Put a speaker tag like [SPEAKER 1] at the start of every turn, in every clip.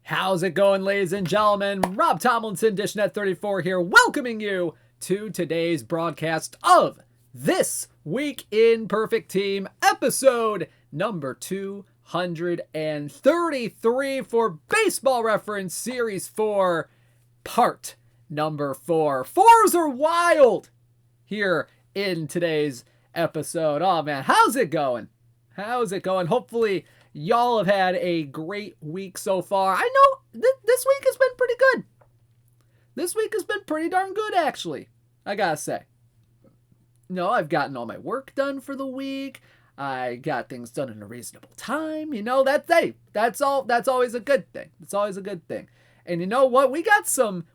[SPEAKER 1] How's it going, ladies and gentlemen? Rob Tomlinson, DishNet34 here, welcoming you to today's broadcast of This Week in Perfect Team, episode number 233 for Baseball Reference Series 4, part number 4. Fours are wild here in today's episode. Oh man, how's it going? Hopefully y'all have had a great week so far. I know this week has been pretty good. This week has been pretty darn good, actually, I gotta say. No, I've gotten all my work done for the week. I got things done in a reasonable time. That's always a good thing. It's always a good thing. And you know what? We got some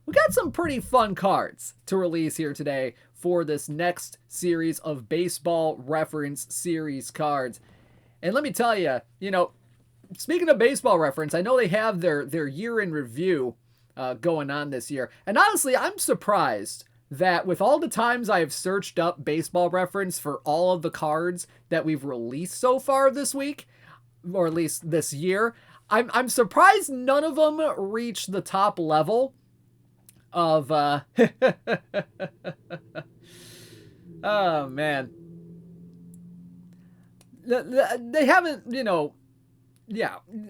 [SPEAKER 1] pretty fun cards to release here today for this next series of Baseball Reference Series cards. And let me tell you, speaking of Baseball Reference, I know they have their year in review going on this year. And honestly, I'm surprised that with all the times I have searched up Baseball Reference for all of the cards that we've released so far this week, or at least this year, I'm surprised none of them reach the top level of oh man. They haven't,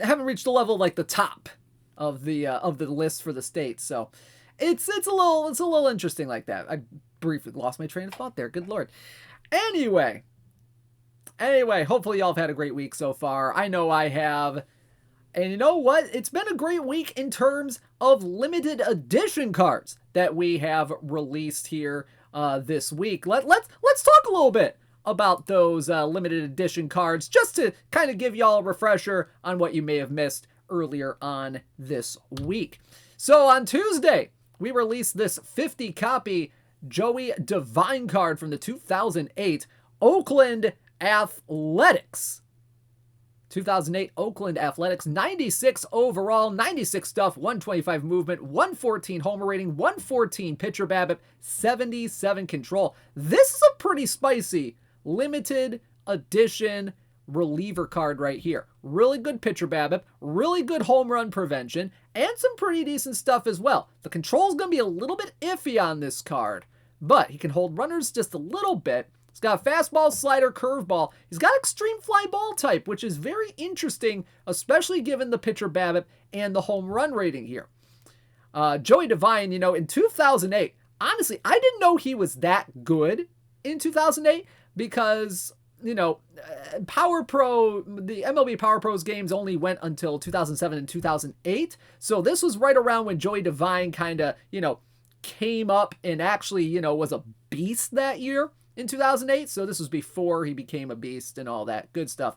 [SPEAKER 1] haven't reached the level like the top of the list for the states. So it's a little interesting like that. I briefly lost my train of thought there. Good Lord. Anyway, hopefully y'all have had a great week so far. I know I have. And you know what? It's been a great week in terms of limited edition cards that we have released here this week. Let's talk a little bit about those limited edition cards, just to kind of give y'all a refresher on what you may have missed earlier on this week. So on Tuesday, we released this 50 copy Joey Devine card from the 2008 Oakland Athletics. 2008 Oakland Athletics, 96 overall, 96 stuff, 125 movement, 114 homer rating, 114 pitcher BABIP, 77 control. This is a pretty spicy limited edition reliever card right here. Really good pitcher BABIP, really good home run prevention, and some pretty decent stuff as well. The control's going to be a little bit iffy on this card, but he can hold runners just a little bit. He's got a fastball, slider, curveball. He's got extreme fly ball type, which is very interesting, especially given the pitcher BABIP and the home run rating here. Joey Devine, in 2008, honestly, I didn't know he was that good in 2008 because, Power Pro, the MLB Power Pros games only went until 2007 and 2008. So this was right around when Joey Devine kind of, came up and actually, was a beast that year. In 2008, so this was before he became a beast and all that good stuff.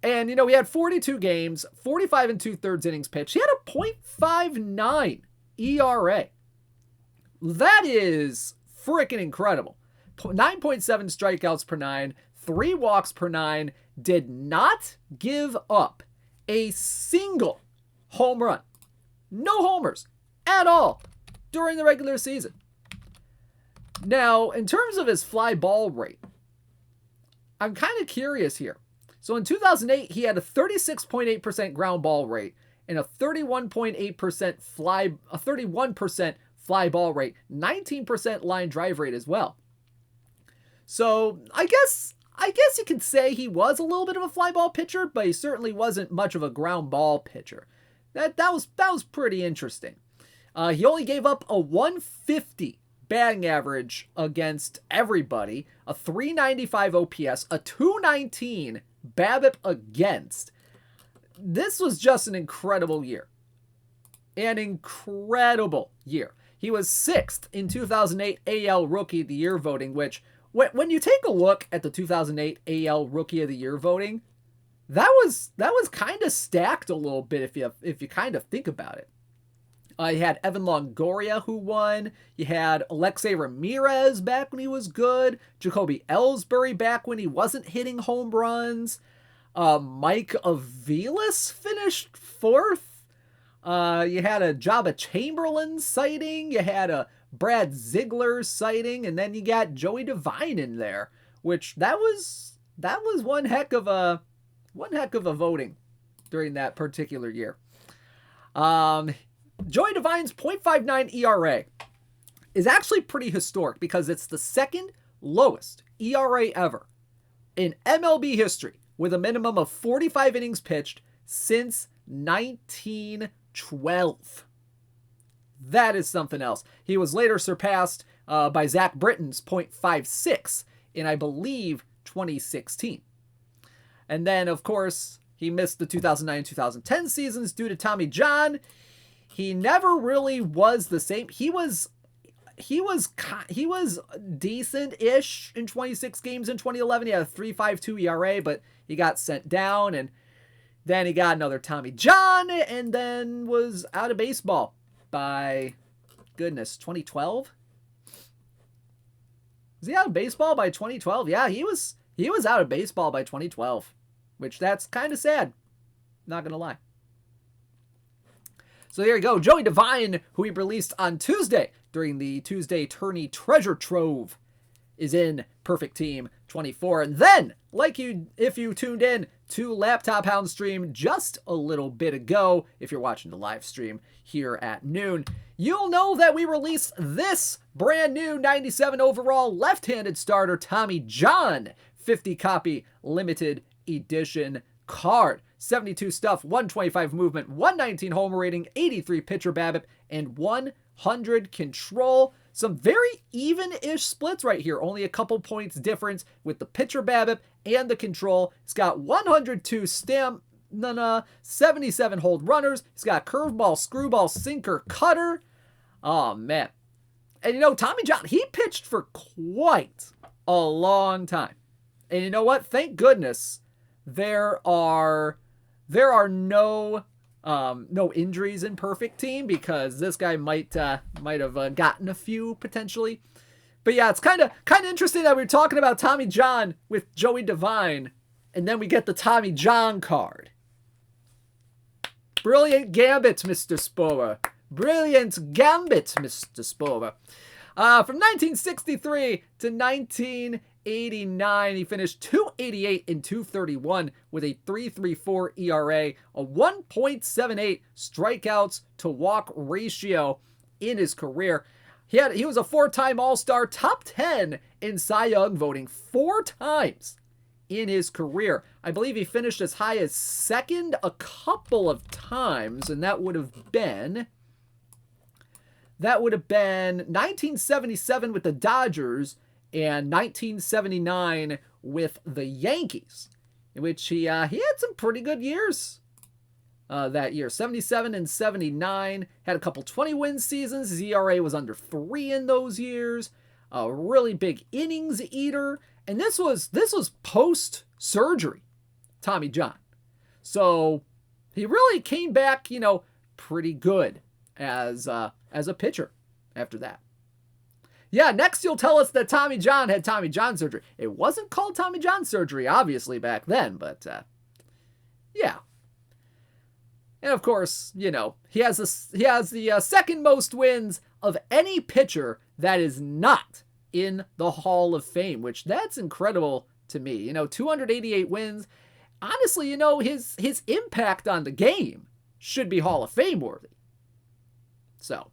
[SPEAKER 1] And, he had 42 games, 45 and 2/3 innings pitched. He had a .59 ERA. That is freaking incredible. 9.7 strikeouts per 9, 3 walks per 9, did not give up a single home run. No homers at all during the regular season. Now, in terms of his fly ball rate, I'm kind of curious here. So in 2008, he had a 36.8% ground ball rate and a 31.8% fly ball rate, 19% line drive rate as well. So I guess you could say he was a little bit of a fly ball pitcher, but he certainly wasn't much of a ground ball pitcher. That was pretty interesting. He only gave up a 150 batting average against everybody, a 395 OPS, a 219 BABIP against. This was just an incredible year. An incredible year. He was 6th in 2008 AL Rookie of the Year voting, which, when you take a look at the 2008 AL Rookie of the Year voting, that was kind of stacked a little bit if you kind of think about it. You had Evan Longoria who won. You had Alexei Ramirez back when he was good. Jacoby Ellsbury back when he wasn't hitting home runs. Mike Aviles finished 4th. You had a Jabba Chamberlain sighting. You had a Brad Ziegler sighting. And then you got Joey Devine in there, which that was one heck of a voting during that particular year. Joey Devine's .59 ERA is actually pretty historic because it's the second lowest ERA ever in MLB history, with a minimum of 45 innings pitched since 1912. That is something else. He was later surpassed by Zach Britton's .56 in, I believe, 2016. And then, of course, he missed the 2009-2010 seasons due to Tommy John. He never really was the same. He was decent-ish in 26 games in 2011. He had a 3.52 ERA, but he got sent down, and then he got another Tommy John, and then was out of baseball by, 2012? Was he out of baseball by 2012? Yeah, he was out of baseball by 2012, which that's kind of sad. Not going to lie. So there you go. Joey Devine, who he released on Tuesday during the Tuesday Tourney Treasure Trove, is in Perfect Team 24. And then, if you tuned in to Laptop Hound stream just a little bit ago, if you're watching the live stream here at noon, you'll know that we released this brand new 97 overall left-handed starter Tommy John 50 copy limited edition card. 72 stuff, 125 movement, 119 homer rating, 83 pitcher BABIP, and 100 control. Some very even-ish splits right here. Only a couple points difference with the pitcher BABIP and the control. It's got 102 stamina, 77 hold runners. It's got curveball, screwball, sinker, cutter. Oh, man. And Tommy John, he pitched for quite a long time. And you know what? Thank goodness there are no injuries in Perfect Team, because this guy might have gotten a few potentially. But yeah, it's kind of interesting that we're talking about Tommy John with Joey Devine, and then we get the Tommy John card. Brilliant gambit, Mr. Sporer. Brilliant gambit, Mr. Sporer. From 1963 to 1989, he finished 288 and 231 with a 3.34 ERA, a 1.78 strikeouts to walk ratio in his career. He was a 4-time All-Star, top 10 in Cy Young voting 4 times in his career. I believe he finished as high as second a couple of times, and that would have been 1977 with the Dodgers and 1979 with the Yankees, in which he had some pretty good years that year. 77 and 79, had a couple 20-win seasons. His ERA was under 3 in those years. A really big innings eater, and this was post-surgery, Tommy John. So he really came back, pretty good as a pitcher after that. Yeah, next you'll tell us that Tommy John had Tommy John surgery. It wasn't called Tommy John surgery, obviously, back then, but yeah. And of course, he has the second most wins of any pitcher that is not in the Hall of Fame, which that's incredible to me. 288 wins. Honestly, his impact on the game should be Hall of Fame worthy. So,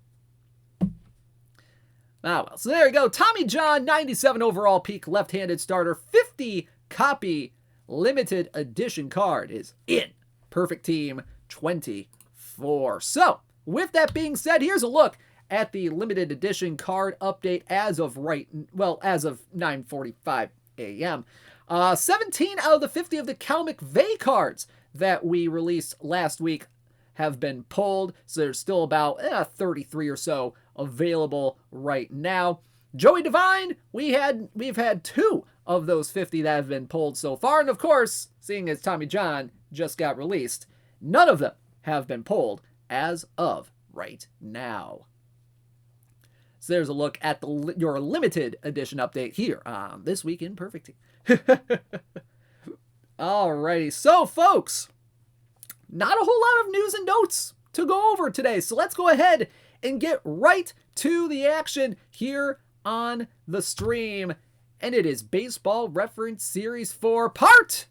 [SPEAKER 1] well. So there you go. Tommy John, 97 overall peak left-handed starter, 50 copy limited edition card is in Perfect Team 24. So, with that being said, here's a look at the limited edition card update as of 9:45 a.m. 17 out of the 50 of the Cal McVay cards that we released last week have been pulled, so there's still about 33 or so available right now. Joey Devine, we've had 2 of those 50 that have been pulled so far, and of course, seeing as Tommy John just got released, none of them have been pulled as of right now. So there's a look at your limited edition update here on This Week in Perfect Team. Alrighty, so folks, not a whole lot of news and notes to go over today, so let's go ahead and get right to the action here on the stream. And it is Baseball Reference Series 4, part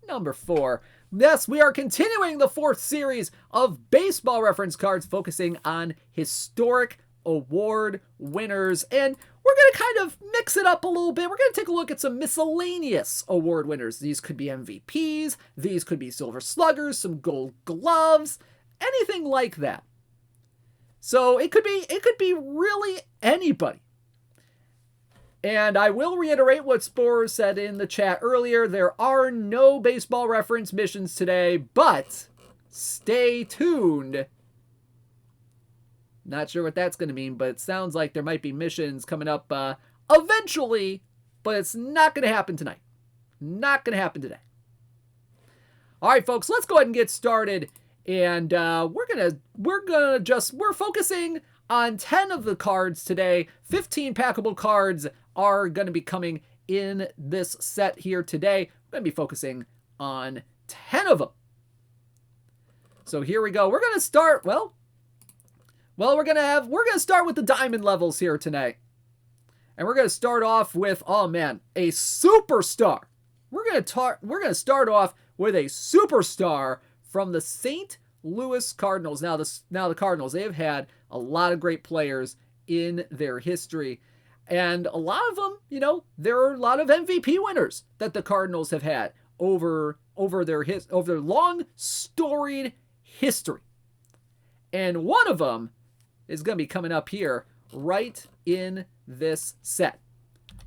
[SPEAKER 1] number 4. Yes, we are continuing the 4th series of baseball reference cards focusing on historic award winners. And we're going to kind of mix it up a little bit. We're going to take a look at some miscellaneous award winners. These could be MVPs, these could be Silver Sluggers, some Gold Gloves, anything like that. So it could be really anybody. And I will reiterate what Spore said in the chat earlier. There are no baseball reference missions today, but stay tuned. Not sure what that's going to mean, but it sounds like there might be missions coming up eventually, but it's not going to happen tonight. Not going to happen today. All right, folks, let's go ahead and get started. And we're focusing on 10 of the cards today. 15 packable cards are going to be coming in this set here today. We're going to be focusing on 10 of them. So here we go. We're going to start, we're going to start with the diamond levels here tonight. And we're going to start off with, oh man, a superstar. We're going to start off with a superstar from the St. Louis Cardinals. Now the Cardinals, they've had a lot of great players in their history. And a lot of them, there are a lot of MVP winners that the Cardinals have had over their long storied history. And one of them is going to be coming up here right in this set.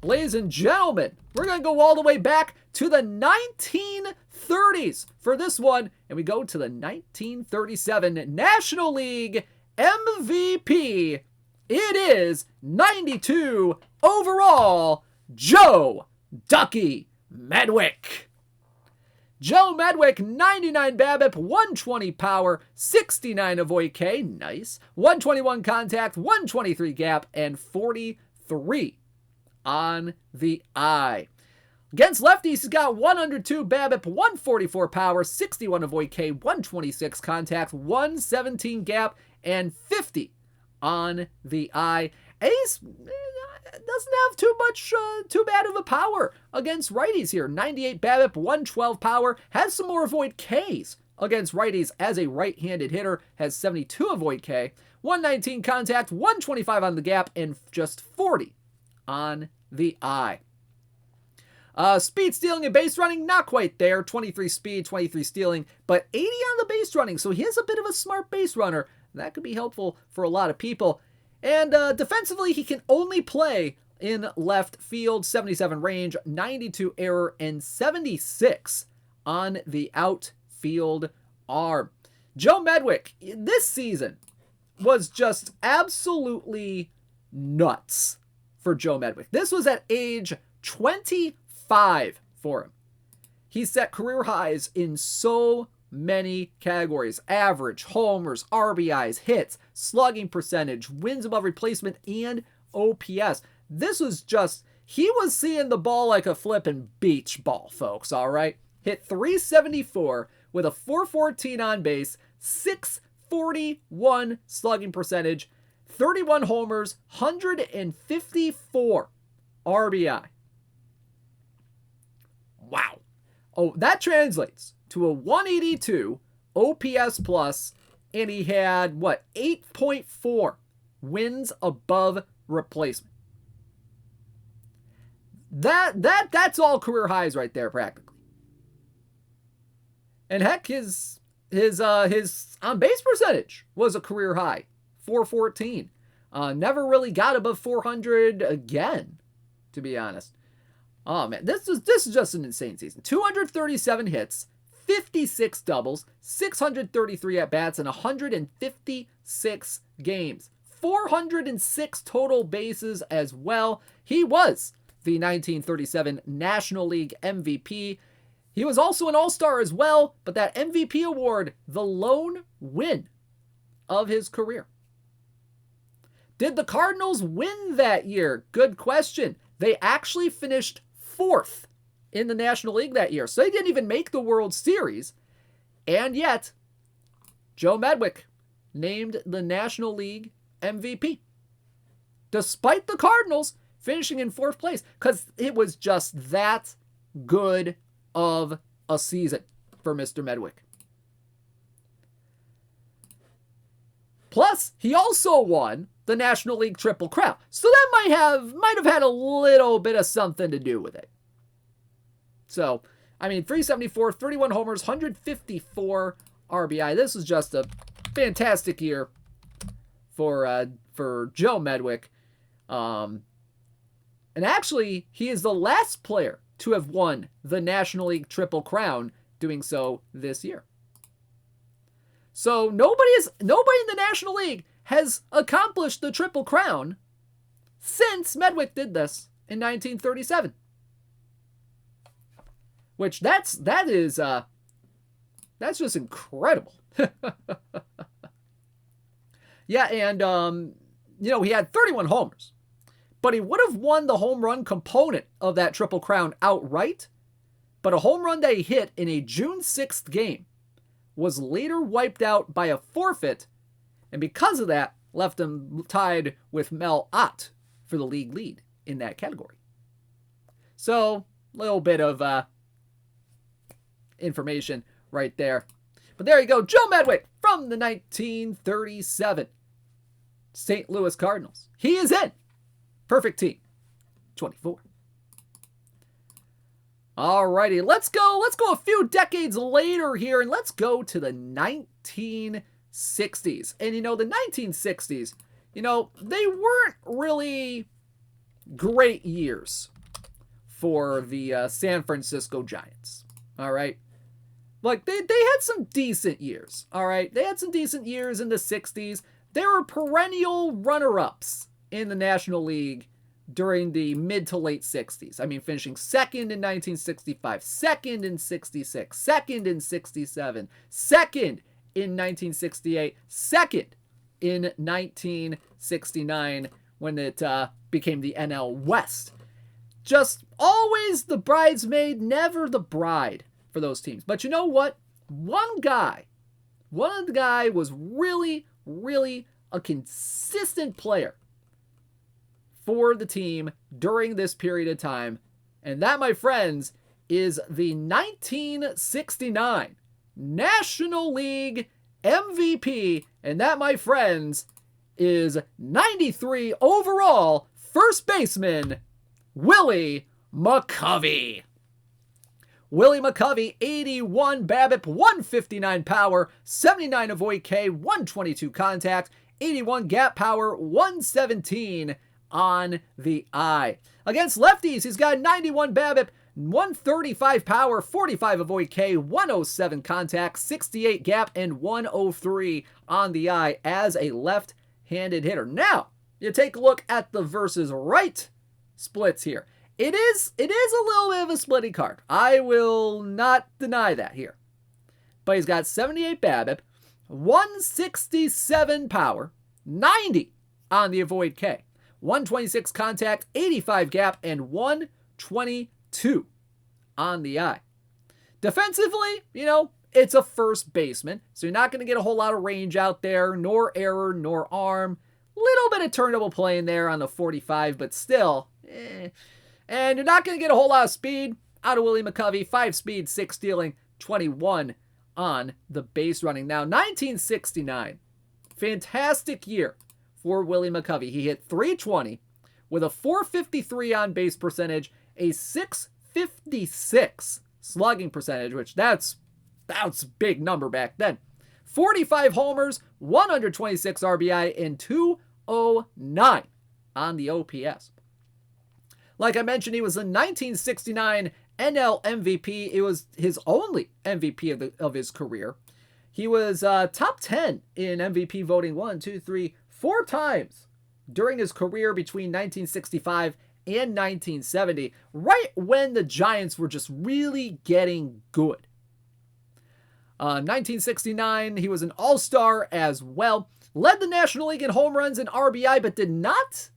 [SPEAKER 1] Ladies and gentlemen, we're going to go all the way back to the 1930s for this one. And we go to the 1937 National League MVP. It is 92 overall, Joe Ducky Medwick. Joe Medwick, 99 BABIP, 120 power, 69 avoid K, nice, 121 contact, 123 gap, and 43 on the eye. Against lefties, he's got 102 BABIP, 144 power, 61 avoid K, 126 contact, 117 gap, and 50 on the eye. Ace doesn't have too bad of a power against righties here. 98 BABIP, 112 power, has some more avoid Ks against righties as a right-handed hitter, has 72 avoid K, 119 contact, 125 on the gap, and just 40 on the eye. Speed, stealing, and base running, not quite there. 23 speed, 23 stealing, but 80 on the base running, so he is a bit of a smart base runner. That could be helpful for a lot of people. And defensively, he can only play in left field, 77 range, 92 error, and 76 on the outfield arm. Joe Medwick, this season, was just absolutely nuts for Joe Medwick. This was at age 25 for him. He set career highs in so many categories: average, homers, RBIs, hits, slugging percentage, wins above replacement, and OPS. This was just, he was seeing the ball like a flippin' beach ball, folks, all right? Hit 374 with a 414 on base, 641 slugging percentage, 31 homers, 154 RBI. Wow. Oh, that translates to a 182 OPS plus, and he had, 8.4 wins above replacement. That's all career highs right there, practically. And heck, his on base percentage was a career high, 414. Never really got above 400 again, to be honest. Oh man, this is just an insane season. 237 hits, 56 doubles, 633 at-bats in 156 games. 406 total bases as well. He was the 1937 National League MVP. He was also an All-Star as well, but that MVP award, the lone win of his career. Did the Cardinals win that year? Good question. They actually finished 4th in the National League that year, so they didn't even make the World Series. And yet, Joe Medwick named the National League MVP, despite the Cardinals finishing in 4th place, because it was just that good of a season. for Mr. Medwick. Plus, he also won the National League Triple Crown. So that might have had a little bit of something to do with it. So, I mean, 374, 31 homers, 154 RBI. This was just a fantastic year for Joe Medwick. And actually, he is the last player to have won the National League Triple Crown, doing so this year. So nobody in the National League has accomplished the Triple Crown since Medwick did this in 1937. Which that's just incredible. Yeah, and he had 31 homers, but he would have won the home run component of that Triple Crown outright. But a home run that he hit in a June 6th game was later wiped out by a forfeit, and because of that, left him tied with Mel Ott for the league lead in that category. So, a little bit of information right there. But there you go, Joe Medwick from the 1937 St. Louis Cardinals. He is in. Perfect team. 24. Alrighty, let's go a few decades later here, and let's go to the 1960s. And the 1960s, they weren't really great years for the San Francisco Giants. All right. Like, they had some decent years. All right. They had some decent years in the 60s. They were perennial runner-ups in the National League during the mid to late 60s. I mean, finishing second in 1965, second in 66, second in 67, second in 1968, second in 1969 when it became the NL West. Just always the bridesmaid, never the bride for those teams. But you know what? One guy was really, really a consistent player for the team during this period of time. And that, my friends, is the 1969 National League MVP. And that, my friends, is 93 overall first baseman Willie McCovey. Willie McCovey, 81 BABIP, 159 power, 79 avoid K, 122 contact, 81 gap power, 117 on the eye. Against lefties, he's got 91 BABIP, 135 power, 45 avoid K, 107 contact, 68 gap, and 103 on the eye as a left-handed hitter. Now, you take a look at the versus right splits here. It is a little bit of a splitty card. I will not deny that here. But he's got 78 BABIP, 167 power, 90 on the avoid K, 126 contact, 85 gap, and 122 on the eye. Defensively, it's a first baseman, so you're not going to get a whole lot of range out there, nor error, nor arm. Little bit of turnable play in there on the 45, but still, And you're not going to get a whole lot of speed out of Willie McCovey. 5 speed, 6 stealing, 21 on the base running. Now, 1969, fantastic year for Willie McCovey. He hit .320 with a .453 on base percentage, a .656 slugging percentage, which that's a big number back then. 45 homers, 126 RBI, and 209 on the OPS. Like I mentioned, he was the 1969 NL MVP. It was his only MVP of his career. He was top 10 in MVP voting 4 times during his career between 1965 and 1970, right when the Giants were just really getting good. 1969, he was an all-star as well. Led the National League in home runs and RBI, but did not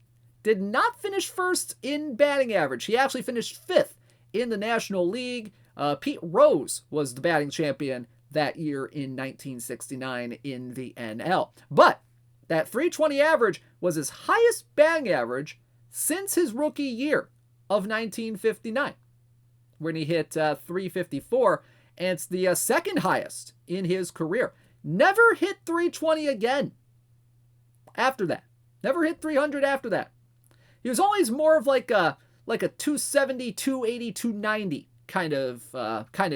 [SPEAKER 1] finish first in batting average. He actually finished 5th in the National League. Pete Rose was the batting champion that year in 1969 in the NL. But that .320 average was his highest batting average since his rookie year of 1959, when he hit .354. and it's the second highest in his career. Never hit 320 again after that. Never hit 300 after that. He was always more of like a 270, 280, 290 kind of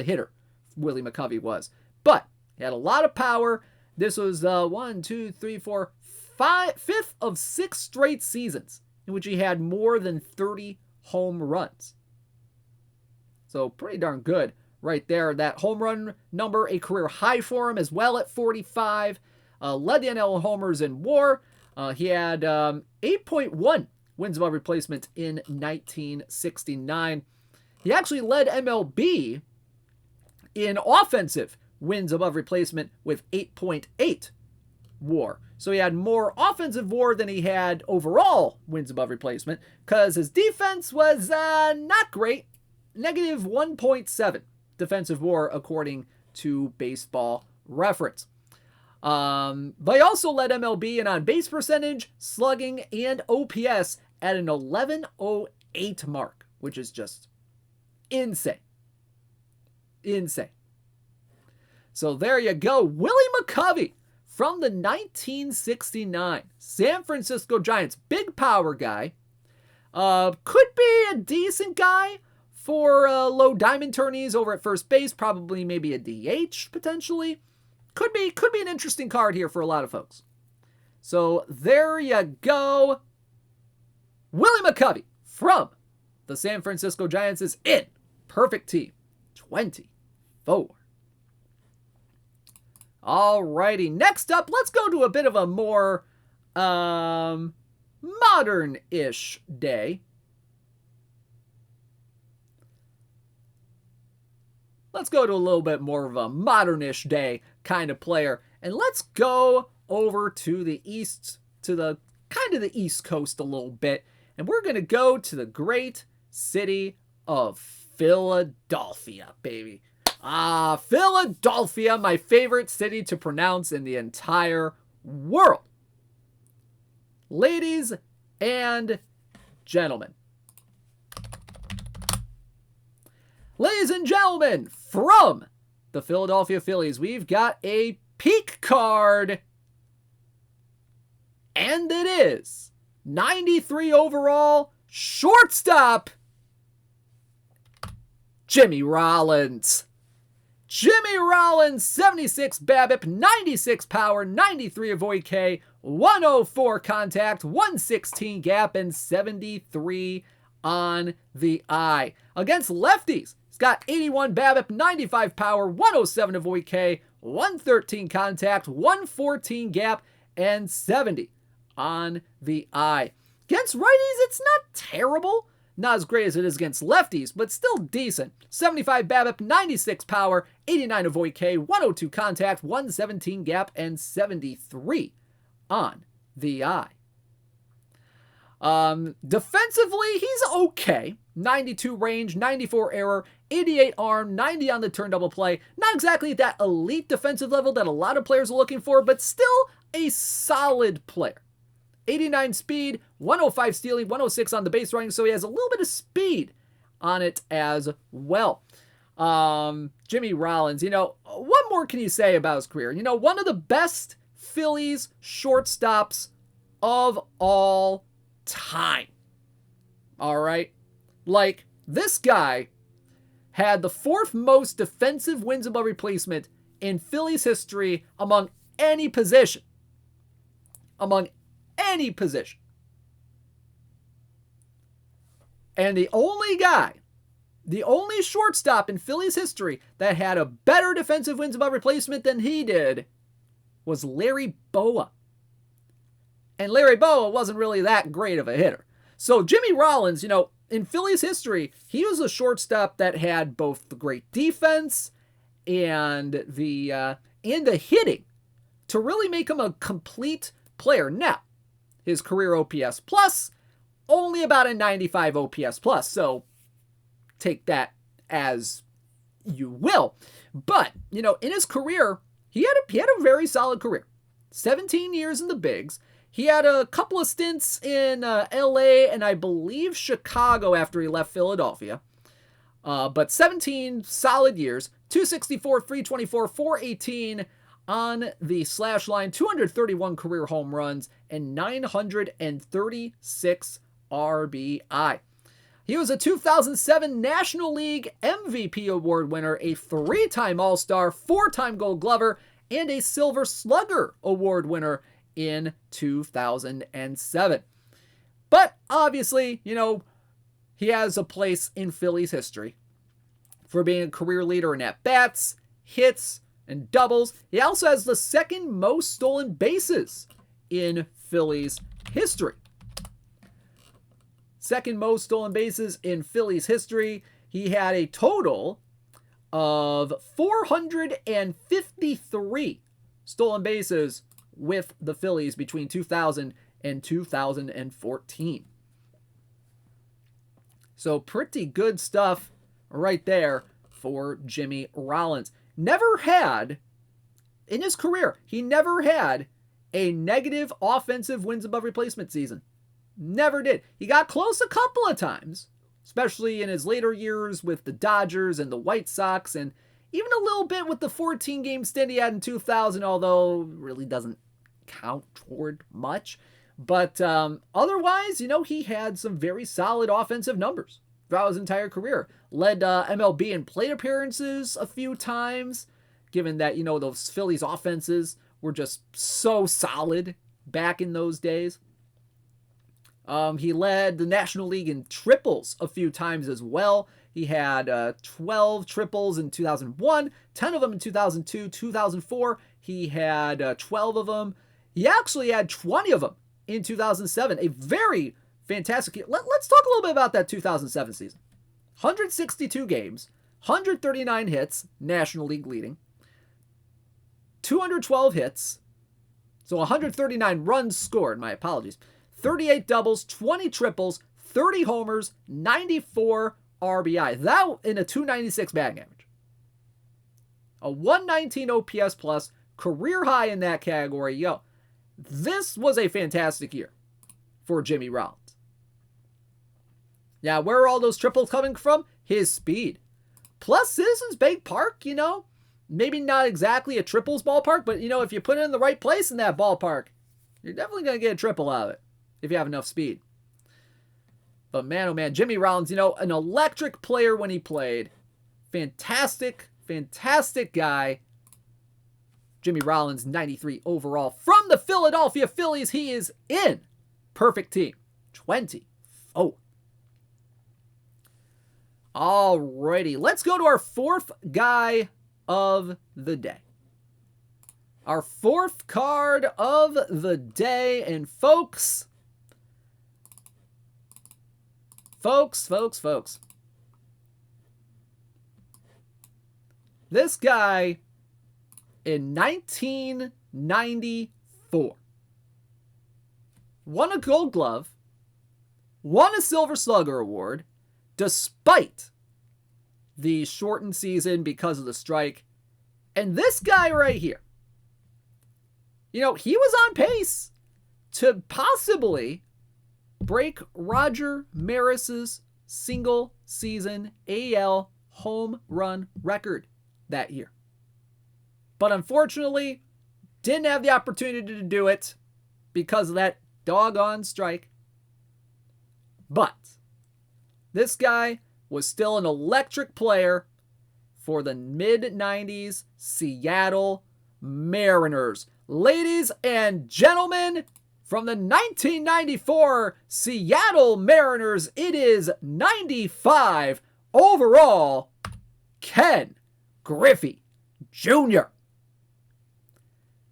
[SPEAKER 1] hitter, Willie McCovey was. But he had a lot of power. This was 5th of 6 straight seasons in which he had more than 30 home runs. So pretty darn good right there. That home run number, a career high for him as well at 45. Led the NL homers in WAR. He had 8.1 wins above replacement in 1969. He actually led MLB in offensive wins above replacement with 8.8 WAR. So he had more offensive WAR than he had overall wins above replacement because his defense was not great. Negative 1.7 defensive WAR according to Baseball Reference. But he also led MLB in on-base percentage, slugging, and OPS at an 1108 mark, which is just insane. Insane. So there you go. Willie McCovey from the 1969 San Francisco Giants. Big power guy. Could be a decent guy for low diamond tourneys over at first base. Probably maybe a DH potentially. Could be an interesting card here for a lot of folks. So there you go. Willie McCovey from the San Francisco Giants is in. Perfect team 24. Alrighty, next up, let's go to a bit of a more modern-ish day. Let's go to a little bit more of a modern-ish day kind of player. And let's go over to the east, to the kind of the East Coast a little bit. And we're going to go to the great city of Philadelphia, baby. Philadelphia, my favorite city to pronounce in the entire world. Ladies and gentlemen. Ladies and gentlemen, from the Philadelphia Phillies, we've got a peak card. And it is 93 overall, shortstop, Jimmy Rollins. Jimmy Rollins, 76 BABIP, 96 power, 93 avoid K, 104 contact, 116 gap, and 73 on the eye. Against lefties, he's got 81 BABIP, 95 power, 107 avoid K, 113 contact, 114 gap, and 70 on the eye. Against righties, it's not terrible. Not as great as it is against lefties, but still decent. 75 BABIP, 96 power, 89 avoid K, 102 contact, 117 gap, and 73 on the eye. Defensively, he's okay. 92 range, 94 error, 88 arm, 90 on the turn double play. Not exactly that elite defensive level that a lot of players are looking for, but still a solid player. 89 speed, 105 stealing, 106 on the base running, so he has a little bit of speed on it as well. Jimmy Rollins, what more can you say about his career? One of the best Phillies shortstops of all time. All right? Like, this guy had the 4th most defensive wins above replacement in Phillies history among any position. Among any position. And the only shortstop in Phillies history that had a better defensive wins above replacement than he did was Larry Bowa. And Larry Bowa wasn't really that great of a hitter. So Jimmy Rollins, in Phillies history, he was a shortstop that had both the great defense and the hitting to really make him a complete player. Now, his career OPS plus, only about a 95 OPS plus, so take that as you will. But, in his career, he had a very solid career. 17 years in the bigs. He had a couple of stints in LA and I believe Chicago after he left Philadelphia. But 17 solid years, 264, 324, 418 on the slash line, 231 career home runs, and 936 RBI. He was a 2007 National League MVP award winner, a 3-time All-Star, 4-time Gold Glover, and a Silver Slugger award winner in 2007. But obviously, he has a place in Phillies history for being a career leader in at-bats, hits, and doubles. He also has the second most stolen bases in Phillies history. Second most stolen bases in Phillies history. He had a total of 453 stolen bases with the Phillies between 2000 and 2014. So pretty good stuff right there for Jimmy Rollins. Never had, in his career, he never had a negative offensive wins above replacement season. Never did. He got close a couple of times, especially in his later years with the Dodgers and the White Sox, and even a little bit with the 14-game stint he had in 2000, although really doesn't count toward much. But otherwise, he had some very solid offensive numbers throughout his entire career. Led MLB in plate appearances a few times, given that, those Phillies offenses were just so solid back in those days. He led the National League in triples a few times as well. He had 12 triples in 2001, 10 of them in 2002, 2004. He had 12 of them. He actually had 20 of them in 2007. A very fantastic year. Let's talk a little bit about that 2007 season. 162 games, 139 hits, National League leading, 212 hits, so 139 runs scored, my apologies, 38 doubles, 20 triples, 30 homers, 94 RBI. That in a 296 batting average. A 119 OPS plus, career high in that category. This was a fantastic year for Jimmy Rollins. Now, where are all those triples coming from? His speed. Plus, Citizens Bank Park, maybe not exactly a triples ballpark, but, if you put it in the right place in that ballpark, you're definitely going to get a triple out of it if you have enough speed. But man, oh man, Jimmy Rollins, an electric player when he played. Fantastic, fantastic guy. Jimmy Rollins, 93 overall. From the Philadelphia Phillies, he is in. Perfect team. 24. Alrighty, let's go to our fourth guy of the day. Our fourth card of the day, and folks. This guy in 1994 won a Gold Glove, won a Silver Slugger Award, despite the shortened season because of the strike. And this guy right here, he was on pace to possibly break Roger Maris's single season AL home run record that year. But unfortunately, didn't have the opportunity to do it because of that doggone strike. But this guy was still an electric player for the mid-90s Seattle Mariners. Ladies and gentlemen, from the 1994 Seattle Mariners, it is 95 overall, Ken Griffey Jr.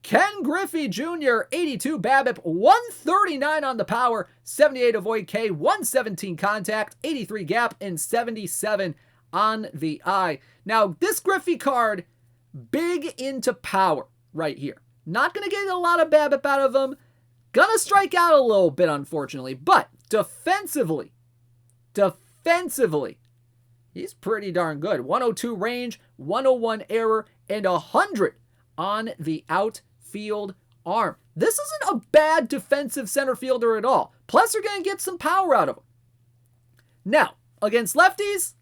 [SPEAKER 1] Ken Griffey Jr., 82 BABIP, 139 on the power, 78 avoid K, 117 contact, 83 gap, and 77 on the eye. Now, this Griffey card, big into power right here. Not going to get a lot of BABIP out of him. Gonna strike out a little bit, unfortunately. But defensively, he's pretty darn good. 102 range, 101 error, and 100 on the outfield arm. This isn't a bad defensive center fielder at all. Plus, you're going to get some power out of him. Now, against lefties,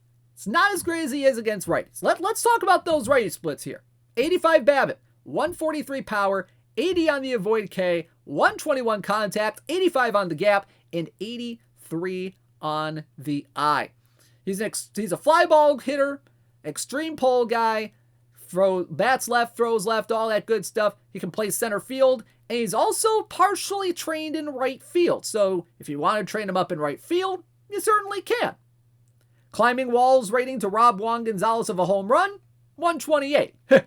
[SPEAKER 1] It's not as great as he is against righties. Let's talk about those righty splits here. 85 BABIP, 143 power, 80 on the avoid K, 121 contact, 85 on the gap, and 83 on the eye. He's a fly ball hitter, extreme pole guy, bats left, throws left, all that good stuff. He can play center field, and he's also partially trained in right field. So if you want to train him up in right field, you certainly can. Climbing walls rating to Rob Juan Gonzalez of a home run, 128. But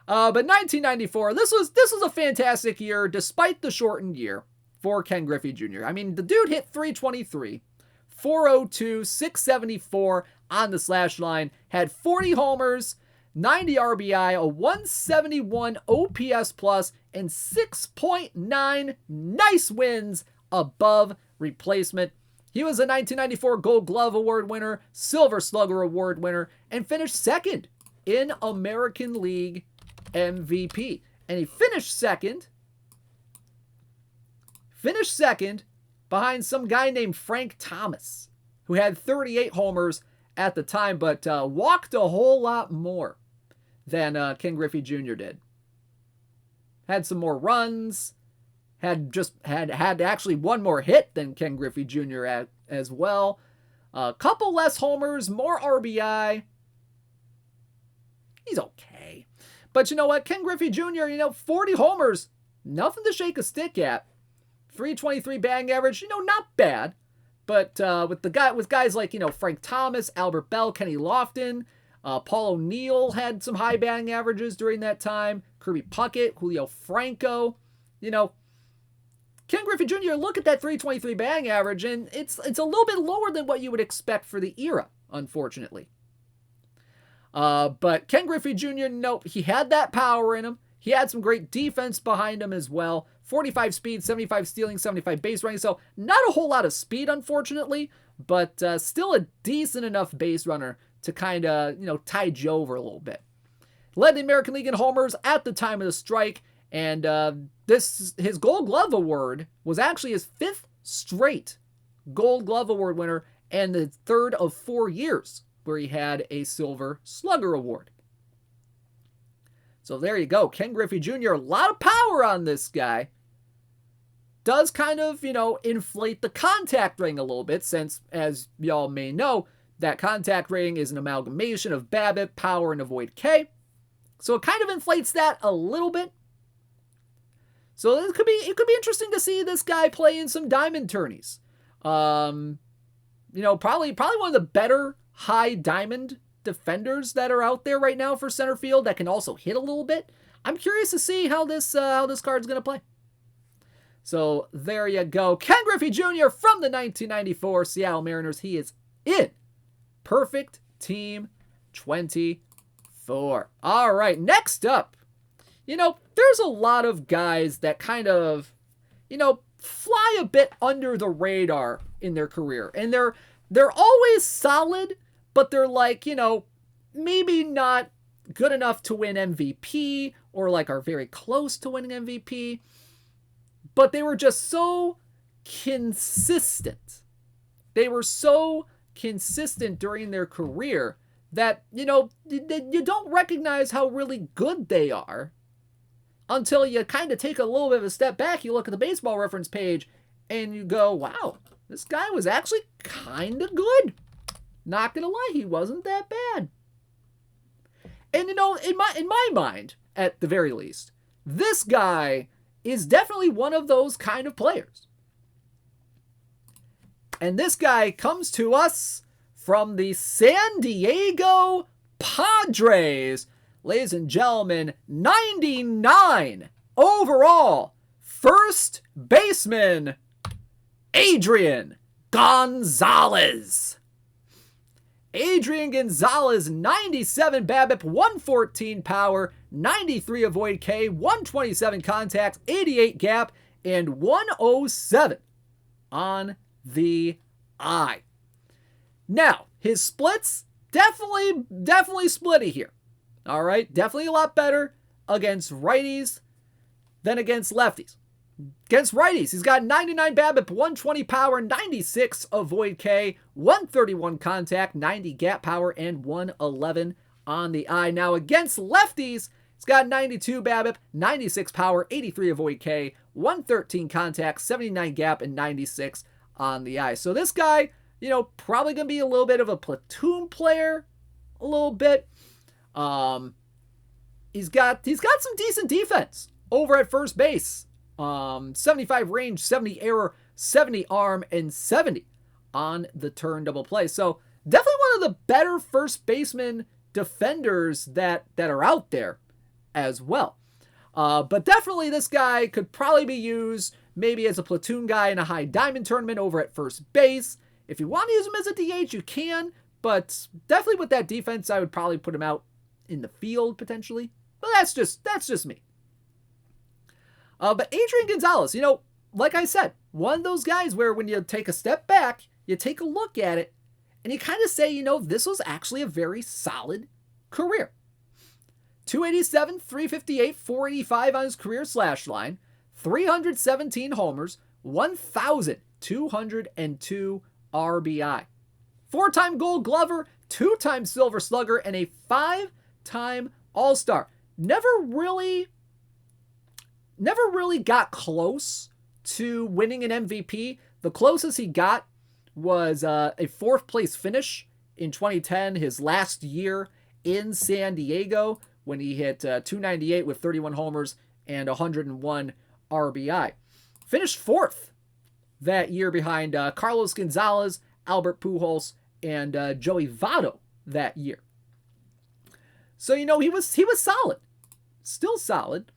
[SPEAKER 1] 1994, this was a fantastic year despite the shortened year for Ken Griffey Jr. I mean, the dude hit 323, 402, 674 on the slash line, had 40 homers, 90 RBI, a 171 OPS plus, and 6.9 nice wins above replacement. He was a 1994 Gold Glove Award winner, Silver Slugger Award winner, and finished second in American League MVP. And he finished second behind some guy named Frank Thomas, who had 38 homers at the time, but walked a whole lot more than Ken Griffey Jr. did. Had some more runs, had actually one more hit than Ken Griffey Jr. as well. A couple less homers, more RBI. He's okay. But you know what? Ken Griffey Jr., 40 homers, nothing to shake a stick at. 323 batting average, not bad. But with guys like, Frank Thomas, Albert Bell, Kenny Lofton, Paul O'Neill had some high batting averages during that time. Kirby Puckett, Julio Franco, Ken Griffey Jr., look at that 323 batting average, and it's a little bit lower than what you would expect for the era, unfortunately. But Ken Griffey Jr., nope, he had that power in him. He had some great defense behind him as well. 45 speed, 75 stealing, 75 base running. So not a whole lot of speed, unfortunately, but still a decent enough base runner to kind of, tide you over a little bit. Led the American League in homers at the time of the strike, and his Gold Glove Award was actually his 5th straight Gold Glove Award winner, and the 3rd of 4 years where he had a Silver Slugger Award. So there you go. Ken Griffey Jr., a lot of power on this guy. Does kind of, inflate the contact rating a little bit, since, as y'all may know, that contact rating is an amalgamation of BABIP, power, and avoid K. So it kind of inflates that a little bit. So it could be interesting to see this guy play in some diamond tourneys. Probably one of the better high diamond defenders that are out there right now for center field that can also hit a little bit. I'm curious to see how this card's going to play. So there you go. Ken Griffey Jr. from the 1994 Seattle Mariners. He is in Perfect Team 24. All right, next up. There's a lot of guys that kind of, fly a bit under the radar in their career. And they're always solid, but they're like, maybe not good enough to win MVP or like are very close to winning MVP. But they were just so consistent. They were so consistent during their career that, you don't recognize how really good they are until you kind of take a little bit of a step back. You look at the baseball reference page and you go, wow, this guy was actually kind of good. Not gonna lie, he wasn't that bad. And in my mind, at the very least, this guy is definitely one of those kind of players. And this guy comes to us from the San Diego Padres. Ladies and gentlemen, 99 overall first baseman, Adrian Gonzalez. Adrian Gonzalez, 97 BABIP, 114 power, 93 avoid K, 127 contact, 88 gap, and 107 on the eye. Now, his splits, definitely splitty here. All right, definitely a lot better against righties than against lefties. Against righties, he's got 99 BABIP, 120 power, 96 avoid K, 131 contact, 90 gap power, and 111 on the eye. Now against lefties, he's got 92 BABIP, 96 power, 83 avoid K, 113 contact, 79 gap, and 96 on the eye. So this guy, probably going to be a little bit of a platoon player, a little bit. He's got some decent defense over at first base. 75 range, 70 error, 70 arm, and 70 on the turn double play. So definitely one of the better first baseman defenders that are out there as well. But definitely this guy could probably be used maybe as a platoon guy in a high diamond tournament over at first base. If you want to use him as a DH, you can, but definitely with that defense, I would probably put him out in the field potentially. But that's just me. But Adrian Gonzalez, like I said, one of those guys where when you take a step back, you take a look at it, and you kind of say, this was actually a very solid career. 287, 358, 485 on his career slash line, 317 homers, 1,202 RBI. 4-time Gold Glover, 2-time Silver Slugger, and a 5-time All-Star. Never really got close to winning an MVP. The closest he got was a 4th place finish in 2010, his last year in San Diego, when he hit 298 with 31 homers and 101 RBI. Finished 4th that year behind Carlos Gonzalez, Albert Pujols, and Joey Votto that year. So, he was solid. Still solid.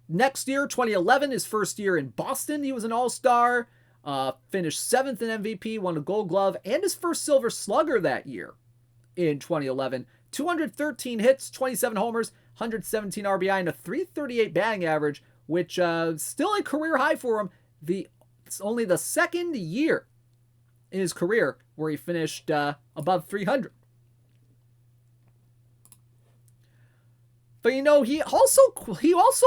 [SPEAKER 1] Next year, 2011, his first year in Boston, he was an all-star, finished 7th in MVP, won a Gold Glove, and his first Silver Slugger that year in 2011. 213 hits, 27 homers, 117 RBI, and a 338 batting average, which still a career high for him. It's only the second year in his career where he finished above 300. But he also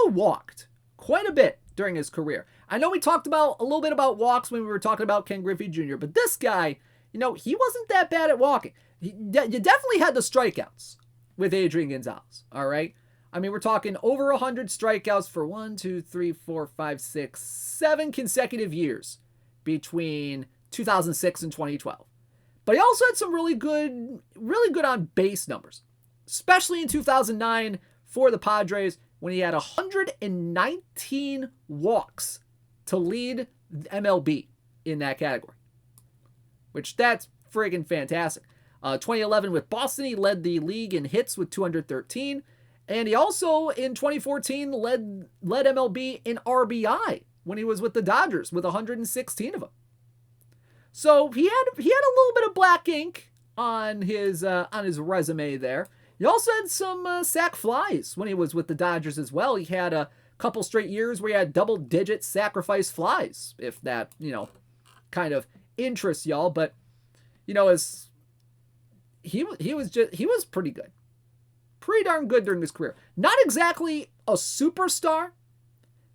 [SPEAKER 1] walked quite a bit during his career. I know we talked about a little bit about walks when we were talking about Ken Griffey Jr., but this guy, he wasn't that bad at walking. You definitely had the strikeouts with Adrian Gonzalez, all right? I mean, we're talking over 100 strikeouts for 7 consecutive years between 2006 and 2012. But he also had some really good on base numbers, especially in 2009 for the Padres when he had 119 walks to lead MLB in that category, which that's friggin' fantastic. 2011 with Boston, he led the league in hits with 213, and he also in 2014 led MLB in RBI when he was with the Dodgers with 116 of them. So he had a little bit of black ink on his resume there. He also had some sac flies when he was with the Dodgers as well. He had a couple straight years where he had double-digit sacrifice flies, if that, kind of interests y'all. But, as he was pretty good. Pretty darn good during his career. Not exactly a superstar,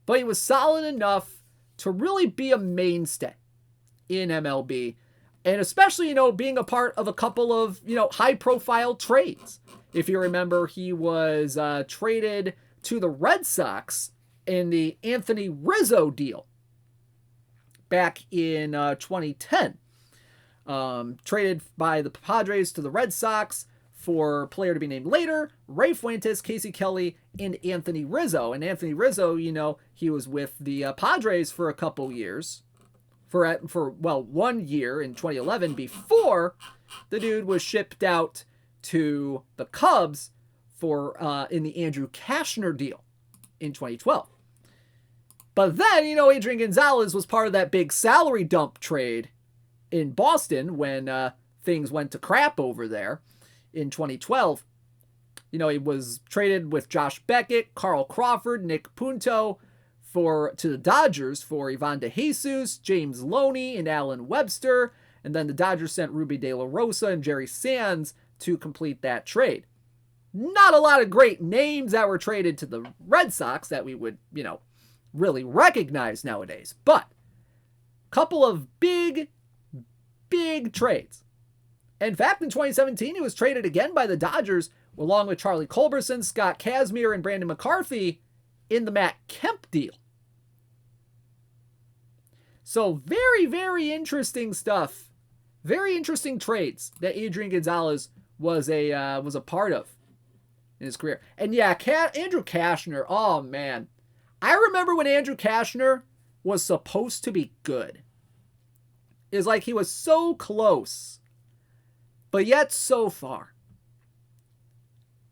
[SPEAKER 1] but he was solid enough to really be a mainstay in MLB. And especially, being a part of a couple of, high-profile trades. If you remember, he was traded to the Red Sox in the Anthony Rizzo deal back in 2010. Traded by the Padres to the Red Sox for a player to be named later, Ray Fuentes, Casey Kelly, and Anthony Rizzo. And Anthony Rizzo, he was with the Padres for a couple years. For 1 year in 2011 before the dude was shipped out to the Cubs for in the Andrew Cashner deal in 2012. But then, Adrian Gonzalez was part of that big salary dump trade in Boston when things went to crap over there in 2012. He was traded with Josh Beckett, Carl Crawford, Nick Punto to the Dodgers for Ivan DeJesus, James Loney, and Alan Webster. And then the Dodgers sent Ruby De La Rosa and Jerry Sands to complete that trade. Not a lot of great names that were traded to the Red Sox that we would, really recognized nowadays. But couple of big trades. In fact, in 2017, he was traded again by the Dodgers, along with Charlie Culberson, Scott Kazmir, and Brandon McCarthy in the Matt Kemp deal. So very interesting stuff. Very interesting trades that Adrian Gonzalez was a part of in his career. And yeah, Andrew Cashner, oh man. I remember when Andrew Cashner was supposed to be good. It's like he was so close, but yet so far.